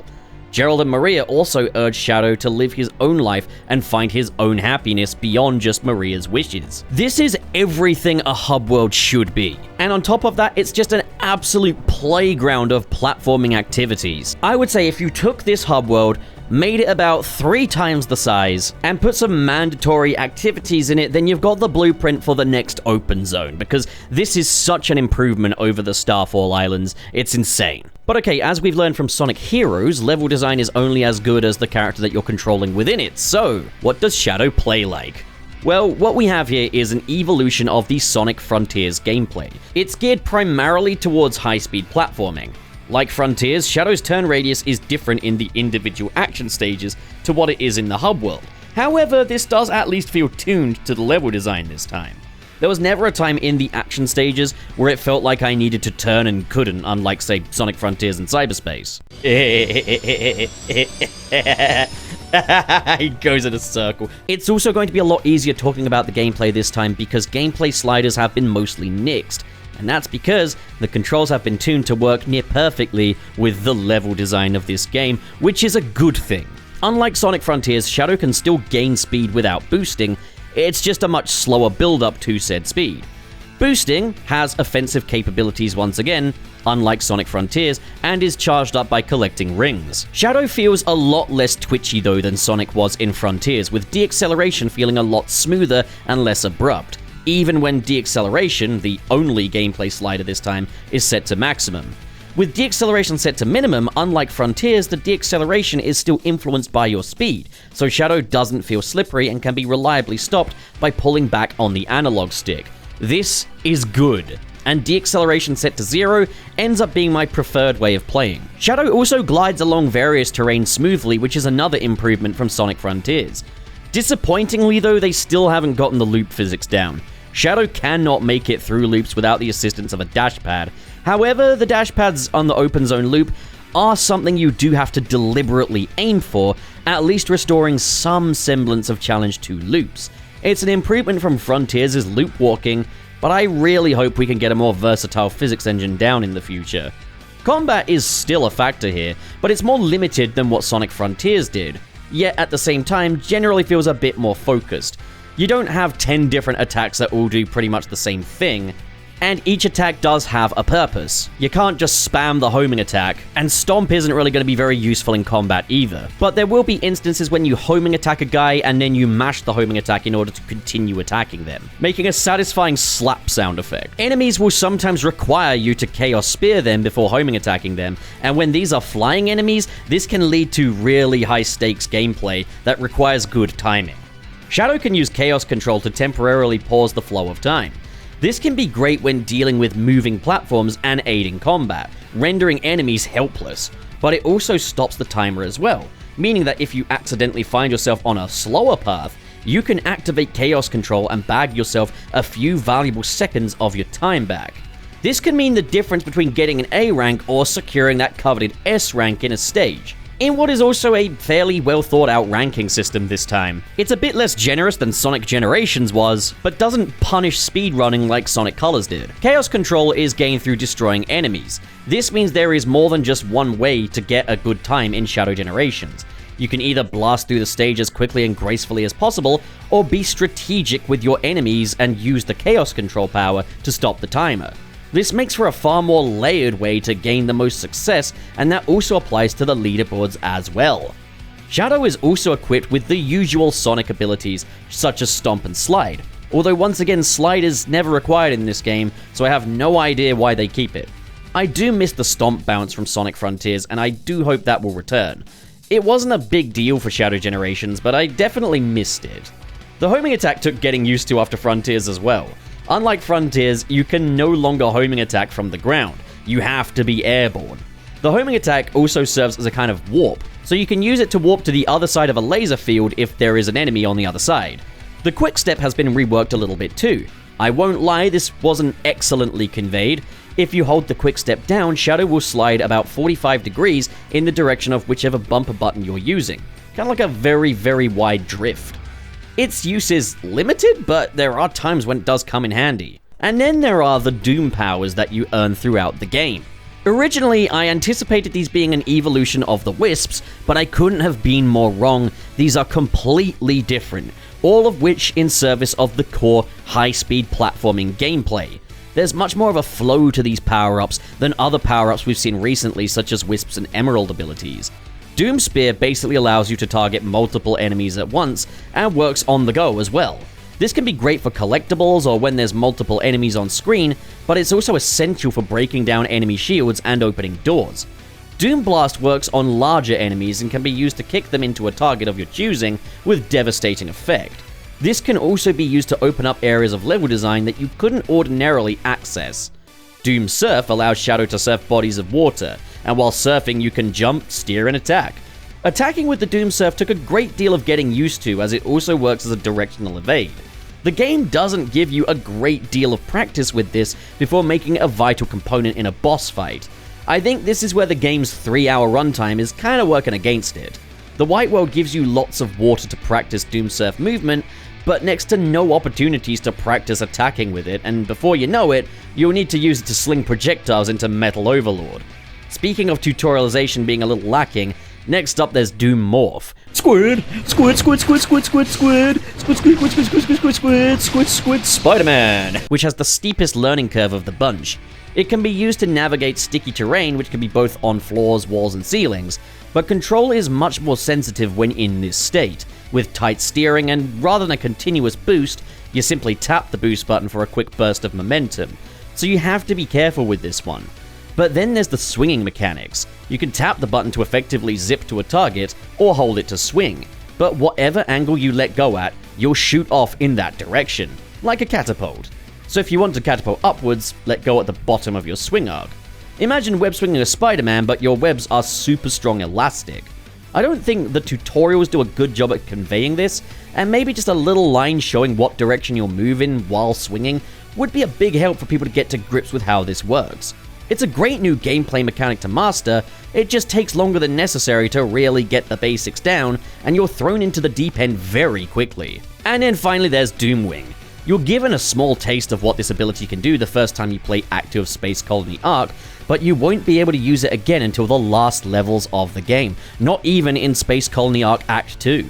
S1: Gerald and Maria also urge Shadow to live his own life and find his own happiness beyond just Maria's wishes. This is everything a hub world should be. And on top of that, it's just an absolute playground of platforming activities. I would say if you took this hub world, made it about 3 times the size, and put some mandatory activities in it, then you've got the blueprint for the next open zone, because this is such an improvement over the Starfall Islands, it's insane. But okay, as we've learned from Sonic Heroes, level design is only as good as the character that you're controlling within it, so what does Shadow play like? Well, what we have here is an evolution of the Sonic Frontiers gameplay. It's geared primarily towards high-speed platforming. Like Frontiers, Shadow's turn radius is different in the individual action stages to what it is in the hub world. However, this does at least feel tuned to the level design this time. There was never a time in the action stages where it felt like I needed to turn and couldn't, unlike, say, Sonic Frontiers in cyberspace. He goes in a circle. It's also going to be a lot easier talking about the gameplay this time because gameplay sliders have been mostly nixed. And that's because the controls have been tuned to work near perfectly with the level design of this game, which is a good thing. Unlike Sonic Frontiers, Shadow can still gain speed without boosting, it's just a much slower build-up to said speed. Boosting has offensive capabilities once again, unlike Sonic Frontiers, and is charged up by collecting rings. Shadow feels a lot less twitchy though than Sonic was in Frontiers, with deacceleration feeling a lot smoother and less abrupt, even when deacceleration, the only gameplay slider this time, is set to maximum. With deacceleration set to minimum, unlike Frontiers, the deacceleration is still influenced by your speed, so Shadow doesn't feel slippery and can be reliably stopped by pulling back on the analog stick. This is good, and deacceleration set to 0 ends up being my preferred way of playing. Shadow also glides along various terrains smoothly, which is another improvement from Sonic Frontiers. Disappointingly though, they still haven't gotten the loop physics down. Shadow cannot make it through loops without the assistance of a dash pad. However, the dash pads on the open zone loop are something you do have to deliberately aim for, at least restoring some semblance of challenge to loops. It's an improvement from Frontiers' loop walking, but I really hope we can get a more versatile physics engine down in the future. Combat is still a factor here, but it's more limited than what Sonic Frontiers did, yet at the same time generally feels a bit more focused. You don't have 10 different attacks that all do pretty much the same thing, and each attack does have a purpose. You can't just spam the homing attack, and Stomp isn't really going to be very useful in combat either. But there will be instances when you homing attack a guy and then you mash the homing attack in order to continue attacking them, making a satisfying slap sound effect. Enemies will sometimes require you to Chaos Spear them before homing attacking them, and when these are flying enemies, this can lead to really high stakes gameplay that requires good timing. Shadow can use Chaos Control to temporarily pause the flow of time. This can be great when dealing with moving platforms and aiding combat, rendering enemies helpless, but it also stops the timer as well. meaning that if you accidentally find yourself on a slower path, you can activate Chaos Control and bag yourself a few valuable seconds of your time back. This can mean the difference between getting an A rank or securing that coveted S rank in a stage, in what is also a fairly well thought out ranking system this time. It's a bit less generous than Sonic Generations was, but doesn't punish speedrunning like Sonic Colors did. Chaos Control is gained through destroying enemies. This means there is more than just one way to get a good time in Shadow Generations. You can either blast through the stage as quickly and gracefully as possible, or be strategic with your enemies and use the Chaos Control power to stop the timer. This makes for a far more layered way to gain the most success, and that also applies to the leaderboards as well. Shadow is also equipped with the usual Sonic abilities, such as Stomp and Slide, although once again Slide is never required in this game, so I have no idea why they keep it. I do miss the Stomp bounce from Sonic Frontiers, and I do hope that will return. It wasn't a big deal for Shadow Generations, but I definitely missed it. The homing attack took getting used to after Frontiers as well. Unlike Frontiers, you can no longer homing attack from the ground. You have to be airborne. The homing attack also serves as a kind of warp, so you can use it to warp to the other side of a laser field if there is an enemy on the other side. The quick step has been reworked a little bit too. I won't lie, this wasn't excellently conveyed. If you hold the quick step down, Shadow will slide about 45 degrees in the direction of whichever bumper button you're using. Kind of like a very, very wide drift. Its use is limited, but there are times when it does come in handy. And then there are the Doom powers that you earn throughout the game. Originally, I anticipated these being an evolution of the Wisps, but I couldn't have been more wrong. These are completely different, all of which in service of the core high-speed platforming gameplay. There's much more of a flow to these power-ups than other power-ups we've seen recently, such as Wisps and Emerald abilities. Doom Spear basically allows you to target multiple enemies at once, and works on the go as well. This can be great for collectibles or when there's multiple enemies on screen, but it's also essential for breaking down enemy shields and opening doors. Doom Blast works on larger enemies and can be used to kick them into a target of your choosing with devastating effect. This can also be used to open up areas of level design that you couldn't ordinarily access. Doom Surf allows Shadow to surf bodies of water, and while surfing you can jump, steer, and attack. Attacking with the Doom Surf took a great deal of getting used to, as it also works as a directional evade. The game doesn't give you a great deal of practice with this before making a vital component in a boss fight. I think this is where the game's 3-hour runtime is kinda working against it. The White World gives you lots of water to practice Doom Surf movement, but next to no opportunities to practice attacking with it, and before you know it, you'll need to use it to sling projectiles into Metal Overlord. Speaking of tutorialization being a little lacking, next up there's Doom Morph. Squid, Spider-Man, which has the steepest learning curve of the bunch. It can be used to navigate sticky terrain, which can be both on floors, walls, and ceilings, but control is much more sensitive when in this state. With tight steering and rather than a continuous boost, you simply tap the boost button for a quick burst of momentum, so you have to be careful with this one. But then there's the swinging mechanics. You can tap the button to effectively zip to a target, or hold it to swing, but whatever angle you let go at, you'll shoot off in that direction, like a catapult. So if you want to catapult upwards, let go at the bottom of your swing arc. Imagine web swinging a Spider-Man, but your webs are super strong elastic. I don't think the tutorials do a good job at conveying this, and maybe just a little line showing what direction you'll move in while swinging would be a big help for people to get to grips with how this works. It's a great new gameplay mechanic to master, it just takes longer than necessary to really get the basics down, and you're thrown into the deep end very quickly. And then finally there's Doomwing. You're given a small taste of what this ability can do the first time you play Active Space Colony Arc, but you won't be able to use it again until the last levels of the game, not even in Space Colony Arc Act 2.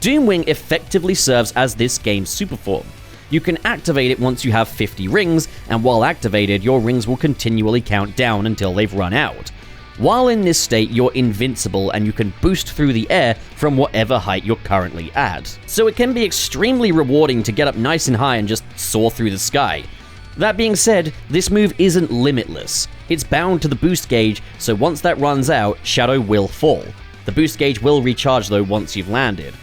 S1: Doomwing effectively serves as this game's superform. You can activate it once you have 50 rings, and while activated, your rings will continually count down until they've run out. While in this state, you're invincible and you can boost through the air from whatever height you're currently at. So it can be extremely rewarding to get up nice and high and just soar through the sky. That being said, this move isn't limitless. It's bound to the boost gauge, so once that runs out, Shadow will fall. The boost gauge will recharge though once you've landed.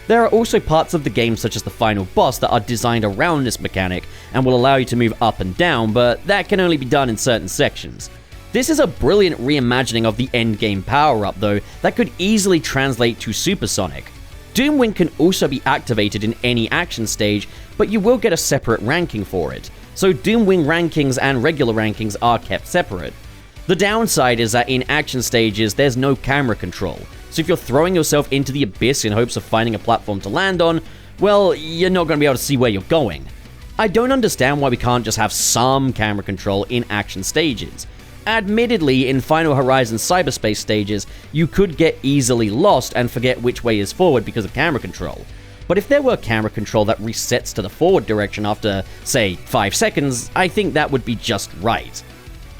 S1: There are also parts of the game such as the final boss that are designed around this mechanic and will allow you to move up and down, but that can only be done in certain sections. This is a brilliant reimagining of the endgame power-up, though, that could easily translate to Supersonic. Doomwing can also be activated in any action stage, but you will get a separate ranking for it, so Doomwing rankings and regular rankings are kept separate. The downside is that in action stages, there's no camera control, so if you're throwing yourself into the abyss in hopes of finding a platform to land on, well, you're not going to be able to see where you're going. I don't understand why we can't just have some camera control in action stages. Admittedly, in Final Horizon cyberspace stages, you could get easily lost and forget which way is forward because of camera control. But if there were camera control that resets to the forward direction after, say, 5 seconds, I think that would be just right.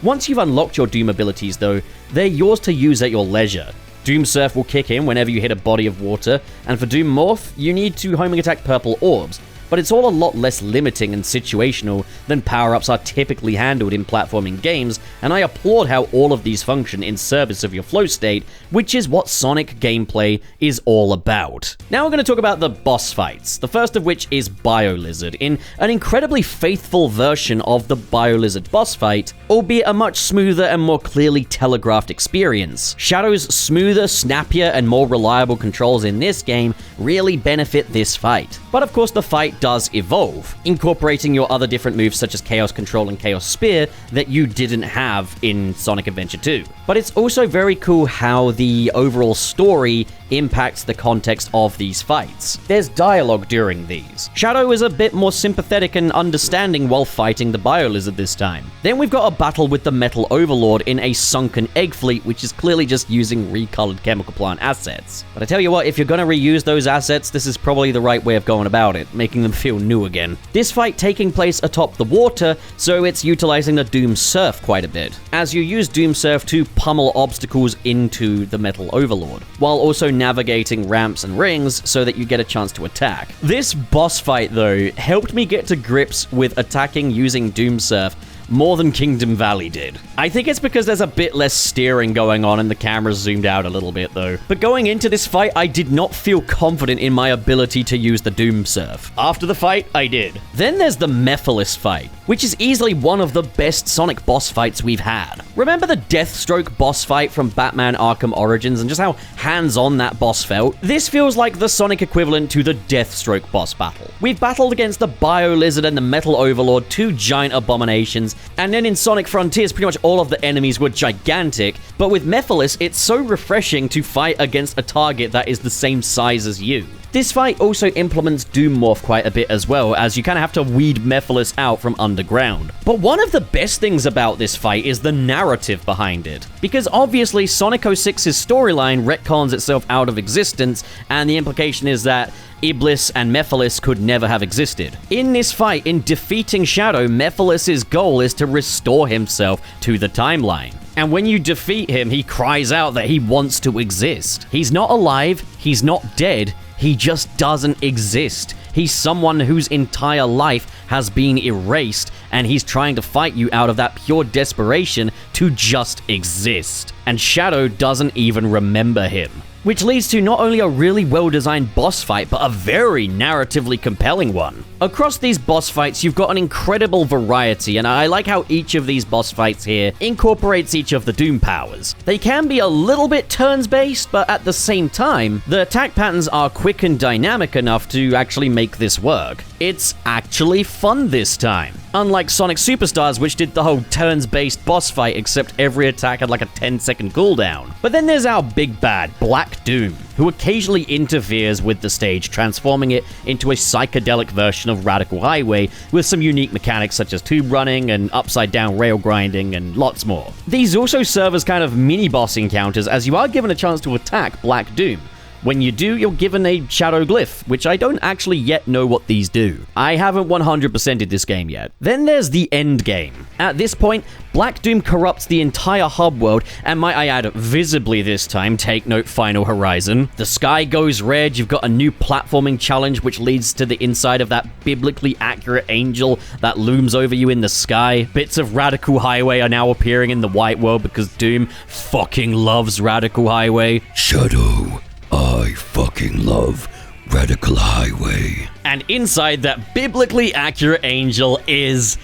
S1: Once you've unlocked your Doom abilities though, they're yours to use at your leisure. Doom Surf will kick in whenever you hit a body of water, and for Doom Morph, you need to homing attack purple orbs, but it's all a lot less limiting and situational than power-ups are typically handled in platforming games, and I applaud how all of these function in service of your flow state, which is what Sonic gameplay is all about. Now we're going to talk about the boss fights, the first of which is BioLizard, in an incredibly faithful version of the BioLizard boss fight, albeit a much smoother and more clearly telegraphed experience. Shadow's smoother, snappier, and more reliable controls in this game really benefit this fight. But of course the fight does evolve, incorporating your other different moves such as Chaos Control and Chaos Spear that you didn't have in Sonic Adventure 2. But it's also very cool how the overall story impacts the context of these fights. There's dialogue during these. Shadow is a bit more sympathetic and understanding while fighting the BioLizard this time. Then we've got a battle with the Metal Overlord in a sunken egg fleet, which is clearly just using recolored chemical plant assets. But I tell you what, if you're gonna reuse those assets, this is probably the right way of going about it, making them feel new again. This fight taking place atop the water, so it's utilizing the Doom Surf quite a bit, as you use Doom Surf to pummel obstacles into the Metal Overlord, while also navigating ramps and rings so that you get a chance to attack. This boss fight, though, helped me get to grips with attacking using Doom Surf more than Kingdom Valley did. I think it's because there's a bit less steering going on and the camera's zoomed out a little bit though. But going into this fight, I did not feel confident in my ability to use the Doom Surf. After the fight, I did. Then there's the Mephiles fight, which is easily one of the best Sonic boss fights we've had. Remember the Deathstroke boss fight from Batman Arkham Origins and just how hands-on that boss felt? This feels like the Sonic equivalent to the Deathstroke boss battle. We've battled against the BioLizard and the Metal Overlord, two giant abominations, and then in Sonic Frontiers, pretty much all of the enemies were gigantic, but with Mephiles, it's so refreshing to fight against a target that is the same size as you. This fight also implements Doom Morph quite a bit as well, as you kind of have to weed Mephiles out from underground. But one of the best things about this fight is the narrative behind it, because obviously Sonic 06's storyline retcons itself out of existence, and the implication is that Iblis and Mephiles could never have existed. In this fight, in defeating Shadow, Mephiles' goal is to restore himself to the timeline. And when you defeat him, he cries out that he wants to exist. He's not alive, he's not dead, he just doesn't exist. He's someone whose entire life has been erased, and he's trying to fight you out of that pure desperation to just exist. And Shadow doesn't even remember him. Which leads to not only a really well-designed boss fight, but a very narratively compelling one. Across these boss fights, you've got an incredible variety, and I like how each of these boss fights here incorporates each of the Doom powers. They can be a little bit turns-based, but at the same time, the attack patterns are quick and dynamic enough to actually make this work. It's actually fun this time. Unlike Sonic Superstars, which did the whole turns-based boss fight, except every attack had like a 10-second cooldown. But then there's our big bad, Black Doom, who occasionally interferes with the stage, transforming it into a psychedelic version of Radical Highway, with some unique mechanics such as tube running and upside-down rail grinding and lots more. These also serve as kind of mini-boss encounters, as you are given a chance to attack Black Doom. When you do, you're given a shadow glyph, which I don't actually yet know what these do. I haven't 100%ed this game yet. Then there's the end game. At this point, Black Doom corrupts the entire hub world, and might I add, visibly this time, take note Final Horizon. The sky goes red, you've got a new platforming challenge which leads to the inside of that biblically accurate angel that looms over you in the sky. Bits of Radical Highway are now appearing in the white world because Doom fucking loves Radical Highway.
S3: Shadow, I fucking love Radical Highway.
S1: And inside that biblically accurate angel is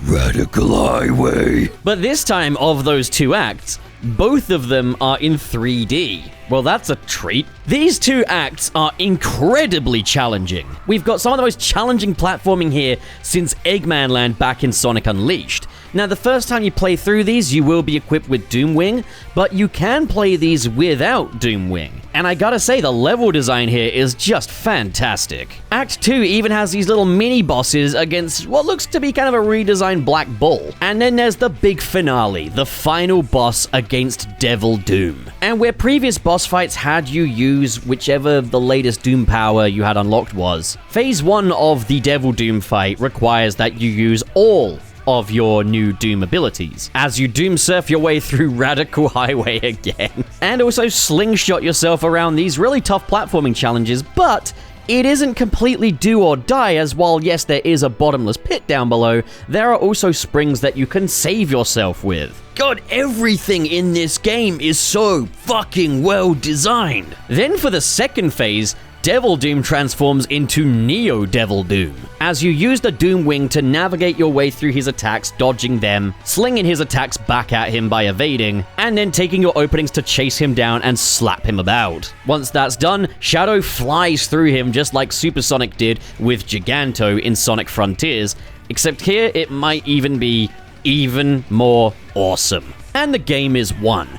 S3: Radical Highway.
S1: But this time, of those two acts, both of them are in 3D. Well, that's a treat. These two acts are incredibly challenging. We've got some of the most challenging platforming here since Eggman Land back in Sonic Unleashed. Now, the first time you play through these, you will be equipped with Doomwing, but you can play these without Doomwing. And I gotta say, the level design here is just fantastic. Act 2 even has these little mini-bosses against what looks to be kind of a redesigned Black Bull. And then there's the big finale, the final boss against Devil Doom. And where previous boss fights had you use whichever the latest Doom power you had unlocked was, Phase 1 of the Devil Doom fight requires that you use all of your new Doom abilities, as you Doom surf your way through Radical Highway again. And also slingshot yourself around these really tough platforming challenges, but it isn't completely do or die, as while yes, there is a bottomless pit down below, there are also springs that you can save yourself with. God, everything in this game is so fucking well designed. Then for the second phase, Devil Doom transforms into Neo Devil Doom, as you use the Doom Wing to navigate your way through his attacks, dodging them, slinging his attacks back at him by evading, and then taking your openings to chase him down and slap him about. Once that's done, Shadow flies through him just like Super Sonic did with Giganto in Sonic Frontiers, except here it might even be even more awesome. And the game is won.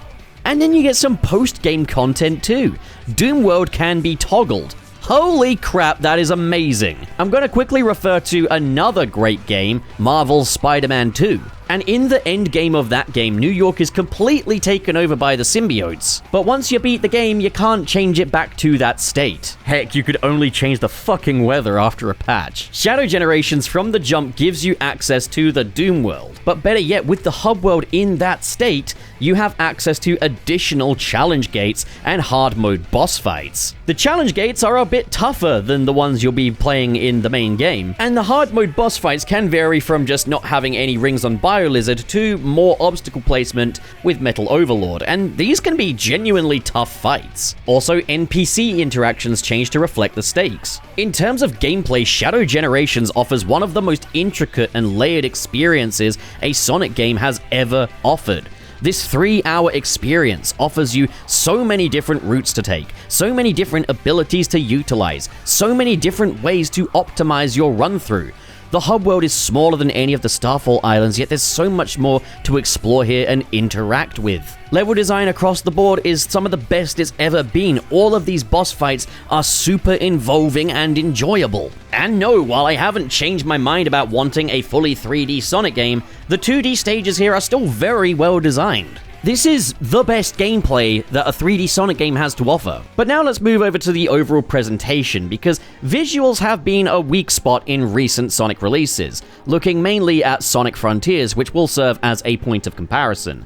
S1: And then you get some post-game content too. Doom World can be toggled. Holy crap, that is amazing. I'm going to quickly refer to another great game, Marvel's Spider-Man 2. And in the end game of that game, New York is completely taken over by the symbiotes. But once you beat the game, you can't change it back to that state. Heck, you could only change the fucking weather after a patch. Shadow Generations from the jump gives you access to the Doom World. But better yet, with the hub world in that state, you have access to additional challenge gates and hard mode boss fights. The challenge gates are a bit tougher than the ones you'll be playing in the main game, and the hard mode boss fights can vary from just not having any rings on Lizard to more obstacle placement with Metal Overlord, and these can be genuinely tough fights. Also, NPC interactions change to reflect the stakes. In terms of gameplay, Shadow Generations offers one of the most intricate and layered experiences a Sonic game has ever offered. This 3-hour experience offers you so many different routes to take, so many different abilities to utilize, so many different ways to optimize your run-through. The hub world is smaller than any of the Starfall Islands, yet there's so much more to explore here and interact with. Level design across the board is some of the best it's ever been. All of these boss fights are super involving and enjoyable. And no, while I haven't changed my mind about wanting a fully 3D Sonic game, the 2D stages here are still very well designed. This is the best gameplay that a 3D Sonic game has to offer. But now let's move over to the overall presentation, because visuals have been a weak spot in recent Sonic releases, looking mainly at Sonic Frontiers, which will serve as a point of comparison.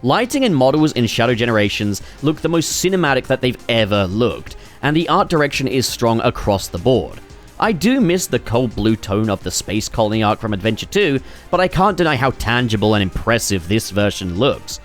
S1: Lighting and models in Shadow Generations look the most cinematic that they've ever looked, and the art direction is strong across the board. I do miss the cold blue tone of the Space Colony art from Adventure 2, but I can't deny how tangible and impressive this version looks.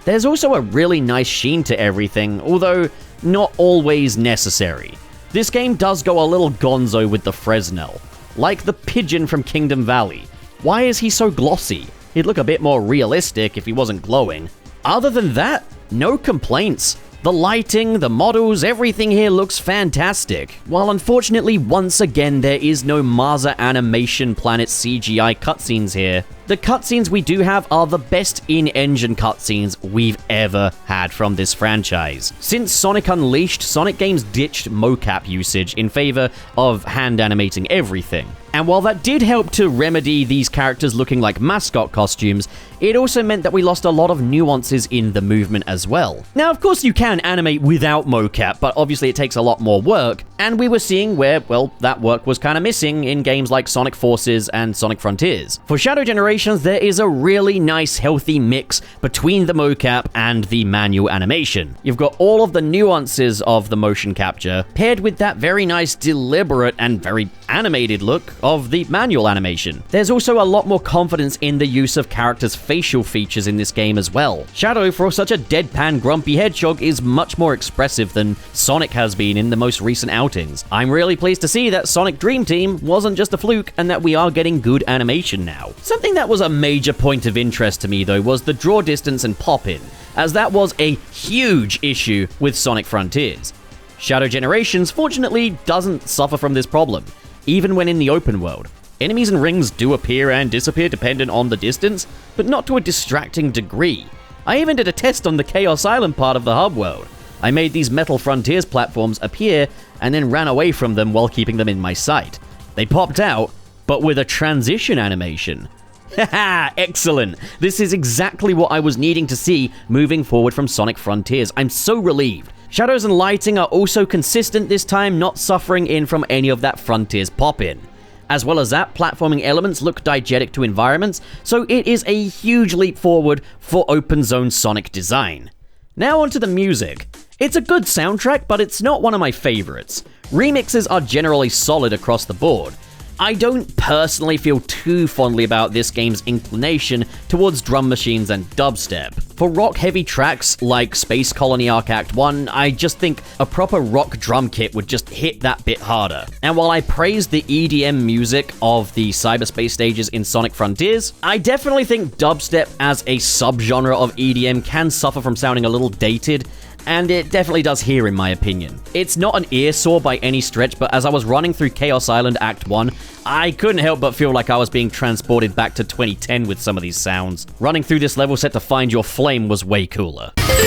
S1: There's also a really nice sheen to everything, although not always necessary. This game does go a little gonzo with the Fresnel, like the pigeon from Kingdom Valley. Why is he so glossy? He'd look a bit more realistic if he wasn't glowing. Other than that, no complaints. The lighting, the models, everything here looks fantastic. While unfortunately, once again, there is no Marza Animation Planet CGI cutscenes here. The cutscenes we do have are the best in-engine cutscenes we've ever had from this franchise. Since Sonic Unleashed, Sonic games ditched mocap usage in favor of hand animating everything. And while that did help to remedy these characters looking like mascot costumes, it also meant that we lost a lot of nuances in the movement as well. Now, of course, you can animate without mocap, but obviously it takes a lot more work, and we were seeing where, well, that work was kind of missing in games like Sonic Forces and Sonic Frontiers. For Shadow Generations, there is a really nice, healthy mix between the mocap and the manual animation. You've got all of the nuances of the motion capture, paired with that very nice, deliberate, and very animated look of the manual animation. There's also a lot more confidence in the use of characters' facial features in this game as well. Shadow, for such a deadpan, grumpy hedgehog, is much more expressive than Sonic has been in the most recent outings. I'm really pleased to see that Sonic Dream Team wasn't just a fluke and that we are getting good animation now. Something that was a major point of interest to me though was the draw distance and pop-in, as that was a huge issue with Sonic Frontiers. Shadow Generations fortunately doesn't suffer from this problem, even when in the open world. Enemies and rings do appear and disappear dependent on the distance, but not to a distracting degree. I even did a test on the Chaos Island part of the hub world. I made these Metal Frontiers platforms appear and then ran away from them while keeping them in my sight. They popped out, but with a transition animation. Haha, excellent! This is exactly what I was needing to see moving forward from Sonic Frontiers. I'm so relieved. Shadows and lighting are also consistent this time, not suffering in from any of that Frontiers pop-in. As well as that, platforming elements look diegetic to environments, so it is a huge leap forward for open zone Sonic design. Now onto the music. It's a good soundtrack, but it's not one of my favorites. Remixes are generally solid across the board. I don't personally feel too fondly about this game's inclination towards drum machines and dubstep. For rock-heavy tracks like Space Colony Arc Act 1, I just think a proper rock drum kit would just hit that bit harder. And while I praise the EDM music of the cyberspace stages in Sonic Frontiers, I definitely think dubstep as a subgenre of EDM can suffer from sounding a little dated, and it definitely does here in my opinion. It's not an ear-sore by any stretch, but as I was running through Chaos Island Act 1, I couldn't help but feel like I was being transported back to 2010 with some of these sounds. Running through this level set to find your flame was way cooler.
S3: Let's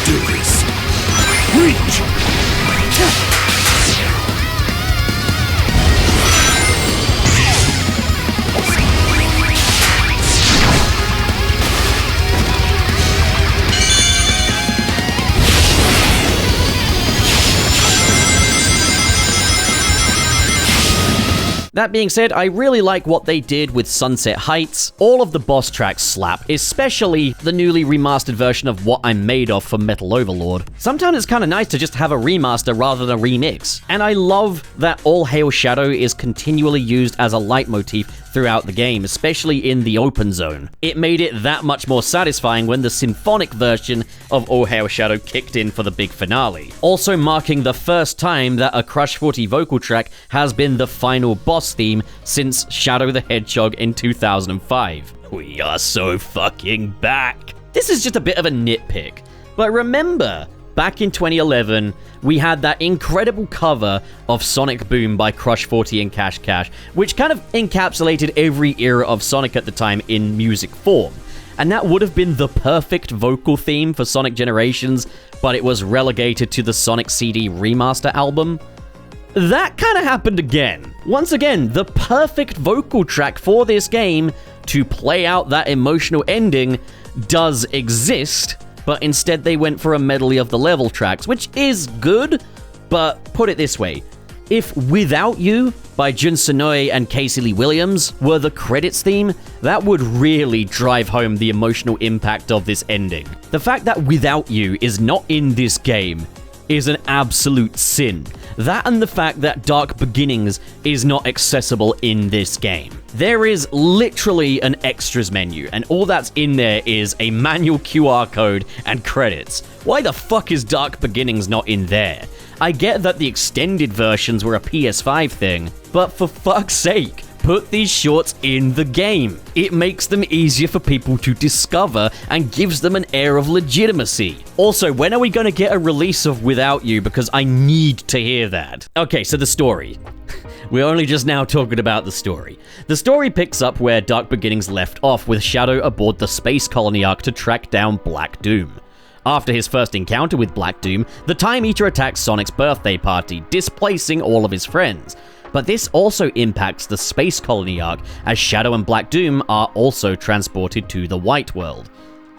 S3: do this. Reach!
S1: That being said, I really like what they did with Sunset Heights. All of the boss tracks slap, especially the newly remastered version of What I'm Made Of for Metal Overlord. Sometimes it's kind of nice to just have a remaster rather than a remix. And I love that All Hail Shadow is continually used as a leitmotif throughout the game, especially in the open zone. It made it that much more satisfying when the symphonic version of All Hail Shadow kicked in for the big finale. Also marking the first time that a Crush 40 vocal track has been the final boss theme since Shadow the Hedgehog in 2005. We are so fucking back! This is just a bit of a nitpick, but remember, back in 2011, we had that incredible cover of Sonic Boom by Crush 40 and Cash Cash, which kind of encapsulated every era of Sonic at the time in music form. And that would have been the perfect vocal theme for Sonic Generations, but it was relegated to the Sonic CD remaster album. That kind of happened again. Once again, the perfect vocal track for this game to play out that emotional ending does exist, but instead they went for a medley of the level tracks, which is good, but put it this way. If Without You by Jun Sonoe and Casey Lee Williams were the credits theme, that would really drive home the emotional impact of this ending. The fact that Without You is not in this game is an absolute sin. That and the fact that Dark Beginnings is not accessible in this game. There is literally an extras menu, and all that's in there is a manual QR code and credits. Why the fuck is Dark Beginnings not in there? I get that the extended versions were a PS5 thing, but for fuck's sake, put these shorts in the game. It makes them easier for people to discover and gives them an air of legitimacy. Also, when are we going to get a release of Without You? Because I need to hear that. Okay, so the story. We're only just now talking about the story. The story picks up where Dark Beginnings left off, with Shadow aboard the Space Colony Ark to track down Black Doom. After his first encounter with Black Doom, the Time Eater attacks Sonic's birthday party, displacing all of his friends. But this also impacts the Space Colony Ark, as Shadow and Black Doom are also transported to the White World.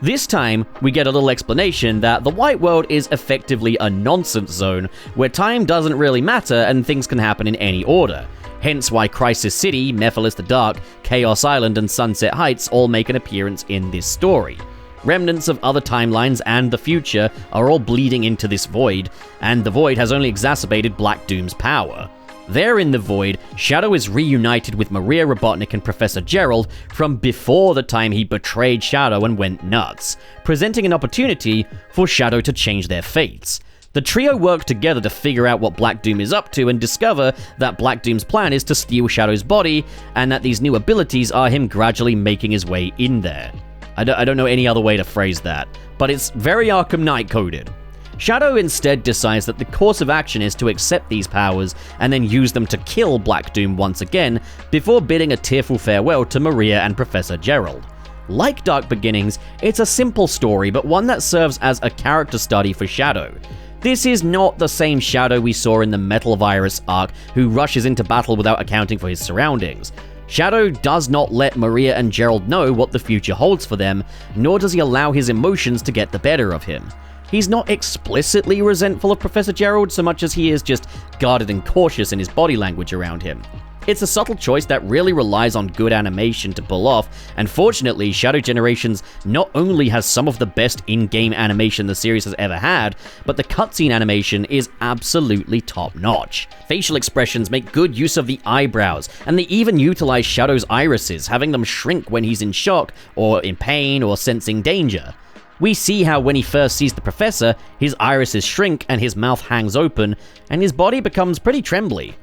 S1: This time, we get a little explanation that the White World is effectively a nonsense zone, where time doesn't really matter and things can happen in any order. Hence why Crisis City, Mephiles the Dark, Chaos Island, and Sunset Heights all make an appearance in this story. Remnants of other timelines and the future are all bleeding into this void, and the void has only exacerbated Black Doom's power. There in the void, Shadow is reunited with Maria Robotnik and Professor Gerald from before the time he betrayed Shadow and went nuts, presenting an opportunity for Shadow to change their fates. The trio work together to figure out what Black Doom is up to and discover that Black Doom's plan is to steal Shadow's body, and that these new abilities are him gradually making his way in there. I don't know any other way to phrase that, but it's very Arkham Knight coded. Shadow instead decides that the course of action is to accept these powers and then use them to kill Black Doom once again, before bidding a tearful farewell to Maria and Professor Gerald. Like Dark Beginnings, it's a simple story, but one that serves as a character study for Shadow. This is not the same Shadow we saw in the Metal Virus arc, who rushes into battle without accounting for his surroundings. Shadow does not let Maria and Gerald know what the future holds for them, nor does he allow his emotions to get the better of him. He's not explicitly resentful of Professor Gerald so much as he is just guarded and cautious in his body language around him. It's a subtle choice that really relies on good animation to pull off, and fortunately, Shadow Generations not only has some of the best in-game animation the series has ever had, but the cutscene animation is absolutely top-notch. Facial expressions make good use of the eyebrows, and they even utilize Shadow's irises, having them shrink when he's in shock, or in pain, or sensing danger. We see how when he first sees the professor, his irises shrink and his mouth hangs open, and his body becomes pretty trembly.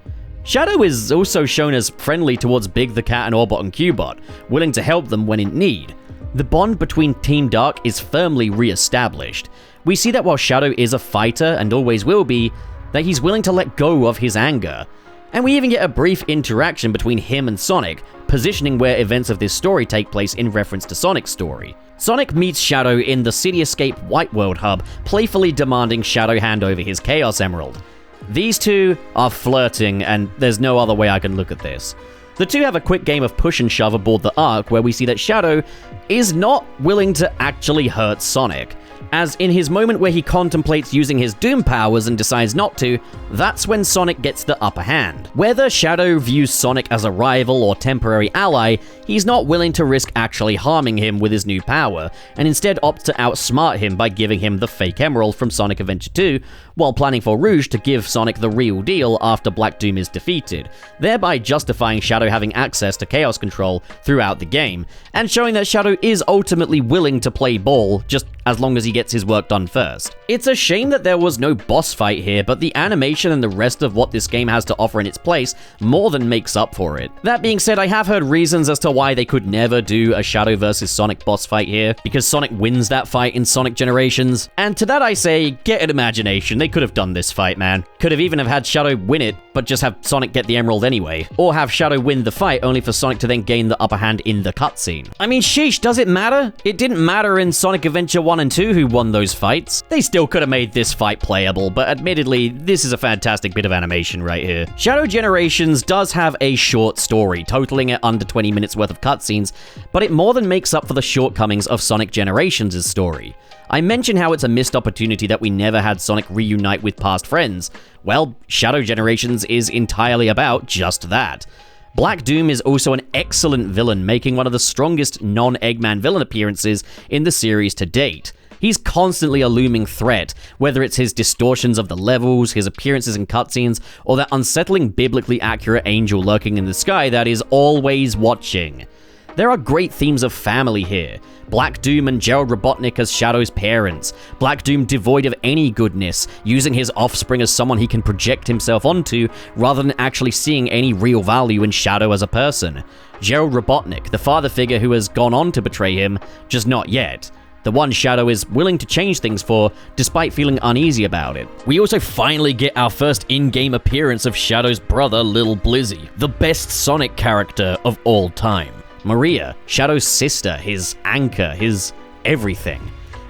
S1: Shadow is also shown as friendly towards Big the Cat and Orbot and Cubot, willing to help them when in need. The bond between Team Dark is firmly re-established. We see that while Shadow is a fighter and always will be, that he's willing to let go of his anger. And we even get a brief interaction between him and Sonic, positioning where events of this story take place in reference to Sonic's story. Sonic meets Shadow in the City Escape White World hub, playfully demanding Shadow hand over his Chaos Emerald. These two are flirting, and there's no other way I can look at this. The two have a quick game of push and shove aboard the Ark, where we see that Shadow is not willing to actually hurt Sonic. As in his moment where he contemplates using his Doom powers and decides not to, that's when Sonic gets the upper hand. Whether Shadow views Sonic as a rival or temporary ally, he's not willing to risk actually harming him with his new power, and instead opts to outsmart him by giving him the fake emerald from Sonic Adventure 2, while planning for Rouge to give Sonic the real deal after Black Doom is defeated, thereby justifying Shadow having access to Chaos Control throughout the game, and showing that Shadow is ultimately willing to play ball, just as long as he gets his work done first. It's a shame that there was no boss fight here, but the animation and the rest of what this game has to offer in its place more than makes up for it. That being said, I have heard reasons as to why they could never do a Shadow vs Sonic boss fight here, because Sonic wins that fight in Sonic Generations, and to that I say, get an imagination. They could have done this fight, man. Could have even have had Shadow win it, but just have Sonic get the emerald anyway. Or have Shadow win the fight, only for Sonic to then gain the upper hand in the cutscene. I mean, sheesh, does it matter? It didn't matter in Sonic Adventure 1 and 2 who won those fights. They still could have made this fight playable, but admittedly, this is a fantastic bit of animation right here. Shadow Generations does have a short story, totaling at under 20 minutes worth of cutscenes, but it more than makes up for the shortcomings of Sonic Generations' story. I mentioned how it's a missed opportunity that we never had Sonic reunite with past friends. Well, Shadow Generations is entirely about just that. Black Doom is also an excellent villain, making one of the strongest non-Eggman villain appearances in the series to date. He's constantly a looming threat, whether it's his distortions of the levels, his appearances in cutscenes, or that unsettling biblically accurate angel lurking in the sky that is always watching. There are great themes of family here. Black Doom and Gerald Robotnik as Shadow's parents. Black Doom devoid of any goodness, using his offspring as someone he can project himself onto, rather than actually seeing any real value in Shadow as a person. Gerald Robotnik, the father figure who has gone on to betray him, just not yet. The one Shadow is willing to change things for, despite feeling uneasy about it. We also finally get our first in-game appearance of Shadow's brother, Lil Blizzy, the best Sonic character of all time. Maria, Shadow's sister, his anchor, his everything.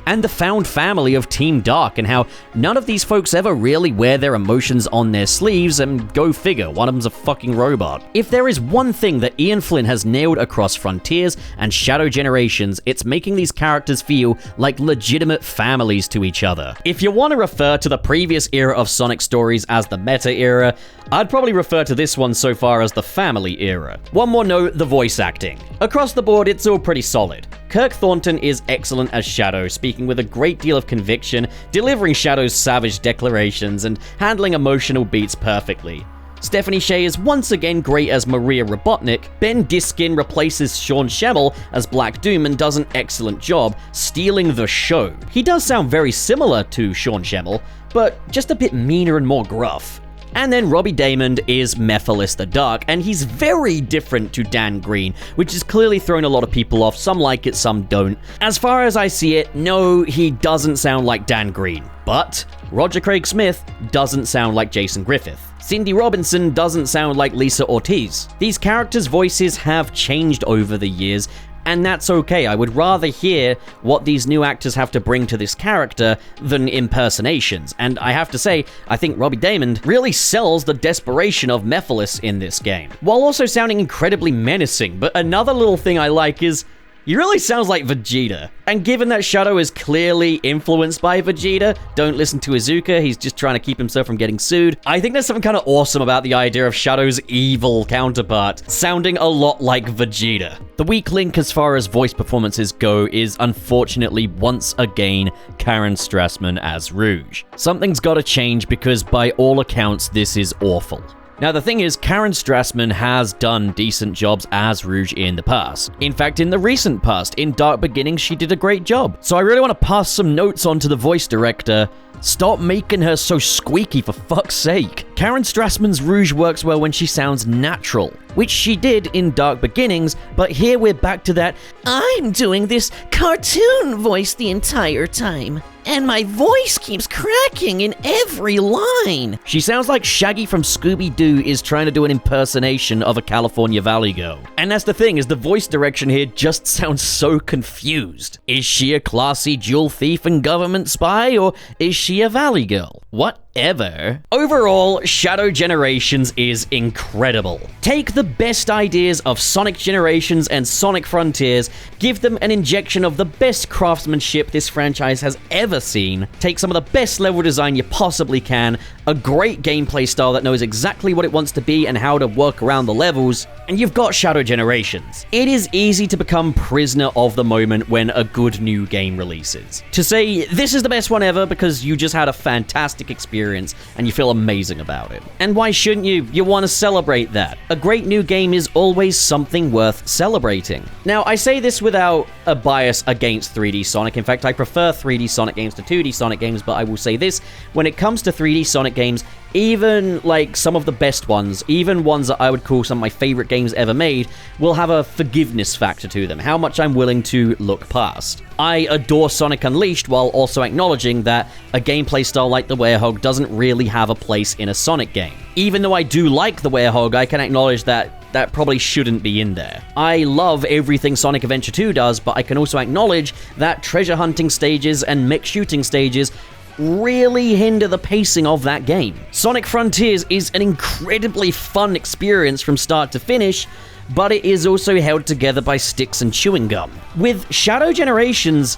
S1: And the found family of Team Dark, and how none of these folks ever really wear their emotions on their sleeves, and go figure, one of them's a fucking robot. If there is one thing that Ian Flynn has nailed across Frontiers and Shadow Generations, it's making these characters feel like legitimate families to each other. If you want to refer to the previous era of Sonic stories as the meta era, I'd probably refer to this one so far as the family era. One more note, the voice acting. Across the board, it's all pretty solid. Kirk Thornton is excellent as Shadow, speaking with a great deal of conviction, delivering Shadow's savage declarations, and handling emotional beats perfectly. Stephanie Shea is once again great as Maria Robotnik. Ben Diskin replaces Sean Schemmel as Black Doom and does an excellent job stealing the show. He does sound very similar to Sean Schemmel, but just a bit meaner and more gruff. And then Robbie Daymond is Mephiles the Dark, and he's very different to Dan Green, which has clearly thrown a lot of people off. Some like it, some don't. As far as I see it, no, he doesn't sound like Dan Green. But Roger Craig Smith doesn't sound like Jason Griffith. Cindy Robinson doesn't sound like Lisa Ortiz. These characters' voices have changed over the years, and that's okay. I would rather hear what these new actors have to bring to this character than impersonations. And I have to say, I think Robbie Daymond really sells the desperation of Mephiles in this game, while also sounding incredibly menacing. But another little thing I like is he really sounds like Vegeta. And given that Shadow is clearly influenced by Vegeta, don't listen to Iizuka, he's just trying to keep himself from getting sued. I think there's something kind of awesome about the idea of Shadow's evil counterpart sounding a lot like Vegeta. The weak link as far as voice performances go is unfortunately once again Karen Strassman as Rouge. Something's gotta change because by all accounts this is awful. Now, the thing is, Karen Strassman has done decent jobs as Rouge in the past. In fact, in the recent past, in Dark Beginnings, she did a great job. So I really want to pass some notes on to the voice director. Stop making her so squeaky, for fuck's sake. Karen Strassman's Rouge works well when she sounds natural, which she did in Dark Beginnings, but here we're back to that, I'm doing this cartoon voice the entire time, and my voice keeps cracking in every line. She sounds like Shaggy from Scooby-Doo is trying to do an impersonation of a California Valley girl. And that's the thing, is the voice direction here just sounds so confused. Is she a classy jewel thief and government spy, or is she a Valley girl? Whatever. Overall, Shadow Generations is incredible. Take the best ideas of Sonic Generations and Sonic Frontiers, give them an injection of the best craftsmanship this franchise has ever seen, take some of the best level design you possibly can, a great gameplay style that knows exactly what it wants to be and how to work around the levels, and you've got Shadow Generations. It is easy to become prisoner of the moment when a good new game releases. To say, this is the best one ever because you just had a fantastic experience and you feel amazing about it. And why shouldn't you? You want to celebrate that. A great new game is always something worth celebrating. Now, I say this without a bias against 3D Sonic. In fact, I prefer 3D Sonic games to 2D Sonic games, but I will say this, when it comes to 3D Sonic games, even like some of the best ones, even ones that I would call some of my favorite games ever made, will have a forgiveness factor to them, how much I'm willing to look past. I adore Sonic Unleashed while also acknowledging that a gameplay style like the Werehog doesn't really have a place in a Sonic game. Even though I do like the Werehog, I can acknowledge that probably shouldn't be in there. I love everything Sonic Adventure 2 does, but I can also acknowledge that treasure hunting stages and mech shooting stages really hinder the pacing of that game. Sonic Frontiers is an incredibly fun experience from start to finish, but it is also held together by sticks and chewing gum. With Shadow Generations,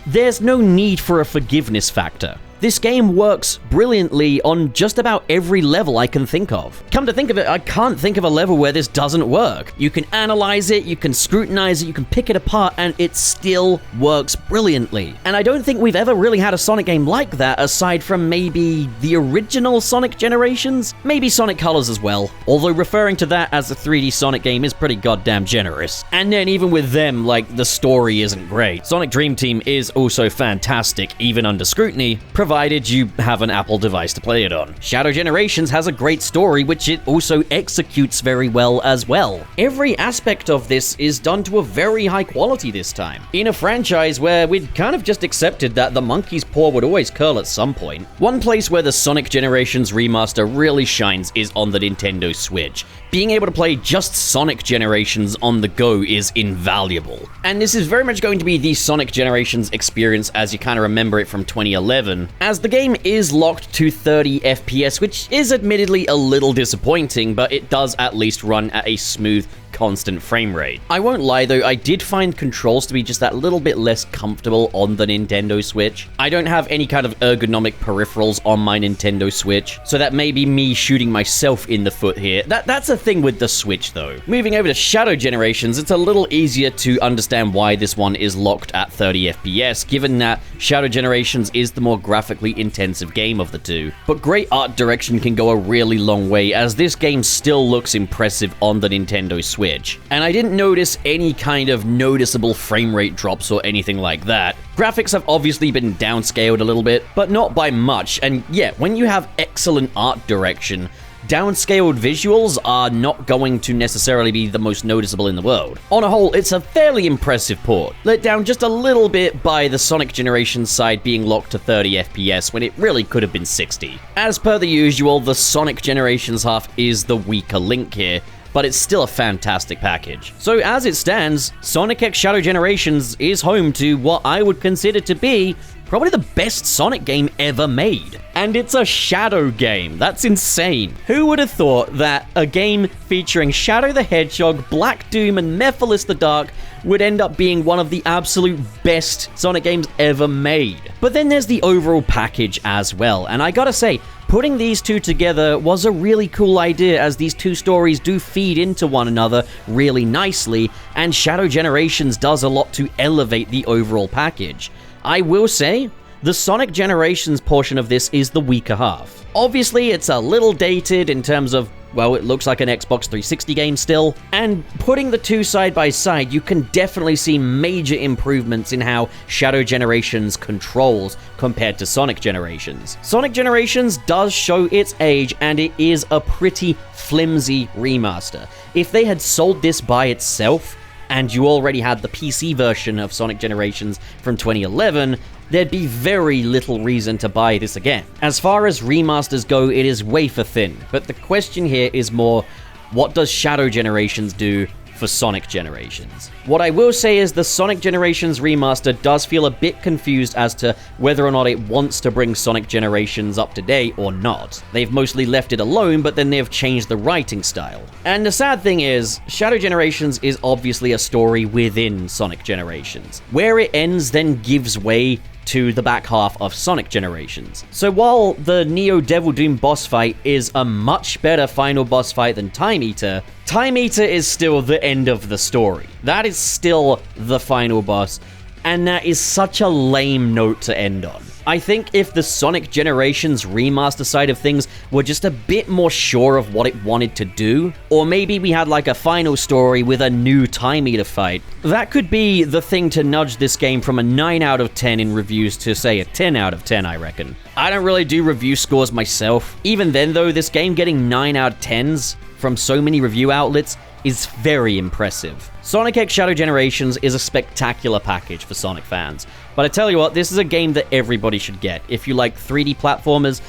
S1: there's no need for a forgiveness factor. This game works brilliantly on just about every level I can think of. Come to think of it, I can't think of a level where this doesn't work. You can analyze it, you can scrutinize it, you can pick it apart, and it still works brilliantly. And I don't think we've ever really had a Sonic game like that aside from maybe the original Sonic Generations? Maybe Sonic Colors as well. Although referring to that as a 3D Sonic game is pretty goddamn generous. And then even with them, like, the story isn't great. Sonic Dream Team is also fantastic, even under scrutiny, provided you have an Apple device to play it on. Shadow Generations has a great story, which it also executes very well as well. Every aspect of this is done to a very high quality this time, in a franchise where we'd kind of just accepted that the monkey's paw would always curl at some point. One place where the Sonic Generations remaster really shines is on the Nintendo Switch. Being able to play just Sonic Generations on the go is invaluable. And this is very much going to be the Sonic Generations experience as you kind of remember it from 2011, as the game is locked to 30 FPS, which is admittedly a little disappointing, but it does at least run at a smooth, constant frame rate. I won't lie though, I did find controls to be just that little bit less comfortable on the Nintendo Switch. I don't have any kind of ergonomic peripherals on my Nintendo Switch, so that may be me shooting myself in the foot here. That's a thing with the Switch though. Moving over to Shadow Generations, it's a little easier to understand why this one is locked at 30 FPS, given that Shadow Generations is the more graphically intensive game of the two. But great art direction can go a really long way, as this game still looks impressive on the Nintendo Switch. And I didn't notice any kind of noticeable frame rate drops or anything like that. Graphics have obviously been downscaled a little bit, but not by much, and yeah, when you have excellent art direction, downscaled visuals are not going to necessarily be the most noticeable in the world. On a whole, it's a fairly impressive port, let down just a little bit by the Sonic Generations side being locked to 30 FPS when it really could have been 60. As per the usual, the Sonic Generations half is the weaker link here, but it's still a fantastic package. So as it stands, Sonic X Shadow Generations is home to what I would consider to be probably the best Sonic game ever made. And it's a Shadow game. That's insane. Who would have thought that a game featuring Shadow the Hedgehog, Black Doom, and Mephiles the Dark would end up being one of the absolute best Sonic games ever made? But then there's the overall package as well, and I gotta say, putting these two together was a really cool idea, as these two stories do feed into one another really nicely, and Shadow Generations does a lot to elevate the overall package. I will say, the Sonic Generations portion of this is the weaker half. Obviously, it's a little dated in terms of, well, it looks like an Xbox 360 game still, and putting the two side by side, you can definitely see major improvements in how Shadow Generations controls compared to Sonic Generations. Sonic Generations does show its age, and it is a pretty flimsy remaster. If they had sold this by itself, and you already had the PC version of Sonic Generations from 2011, there'd be very little reason to buy this again. As far as remasters go, it is wafer thin, but the question here is more, what does Shadow Generations do for Sonic Generations? What I will say is the Sonic Generations remaster does feel a bit confused as to whether or not it wants to bring Sonic Generations up to date or not. They've mostly left it alone, but then they've changed the writing style. And the sad thing is, Shadow Generations is obviously a story within Sonic Generations. Where it ends then gives way to the back half of Sonic Generations. So while the Neo Devil Doom boss fight is a much better final boss fight than Time Eater, Time Eater is still the end of the story. That is still the final boss, and that is such a lame note to end on. I think if the Sonic Generations remaster side of things were just a bit more sure of what it wanted to do, or maybe we had like a final story with a new Time Eater fight, that could be the thing to nudge this game from a 9 out of 10 in reviews to, say, a 10 out of 10, I reckon. I don't really do review scores myself. Even then, though, this game getting 9 out of 10s from so many review outlets is very impressive. Sonic X Shadow Generations is a spectacular package for Sonic fans, but I tell you what, this is a game that everybody should get. If you like 3D platformers,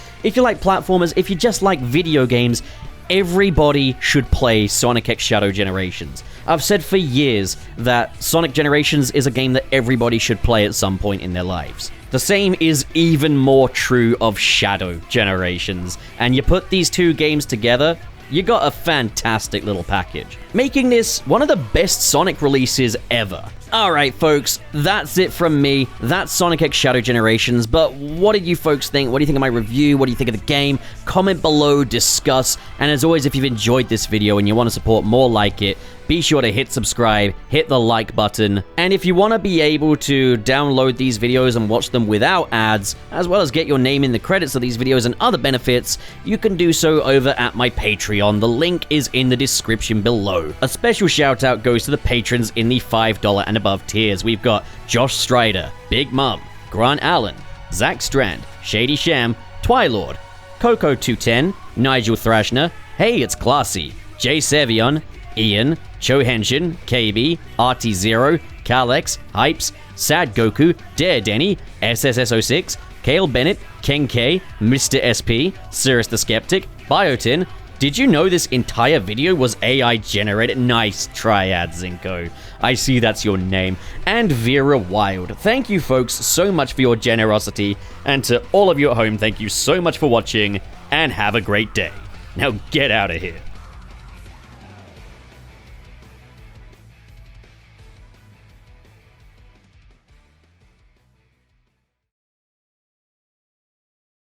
S1: if you just like video games, everybody should play Sonic X Shadow Generations. I've said for years that Sonic Generations is a game that everybody should play at some point in their lives. The same is even more true of Shadow Generations, and you put these two games together, you got a fantastic little package, making this one of the best Sonic releases ever. Alright folks, that's it from me. That's Sonic X Shadow Generations, but what did you folks think? What do you think of my review? What do you think of the game? Comment below, discuss, and as always, if you've enjoyed this video and you want to support more like it, be sure to hit subscribe, hit the like button, and if you want to be able to download these videos and watch them without ads, as well as get your name in the credits of these videos and other benefits, you can do so over at my Patreon. The link is in the description below. A special shout out goes to the patrons in the $5 and above tiers. We've got Josh Strider, Big Mum, Grant Allen, Zach Strand, Shady Sham, Twilord, Coco210, Nigel Thrashner, Hey It's Classy, Jay Sevion, Ian, Cho Henshin, KB, RT0, Kalex, Hypes, Sad Goku, Dare Denny, SSS06, Kale Bennett, Ken K, Mr. SP, Cirrus the Skeptic, Biotin. Did you know this entire video was AI generated? Nice triad, Zinko. I see that's your name. And Vera Wild. Thank you folks so much for your generosity. And to all of you at home, thank you so much for watching, and have a great day. Now get out of here.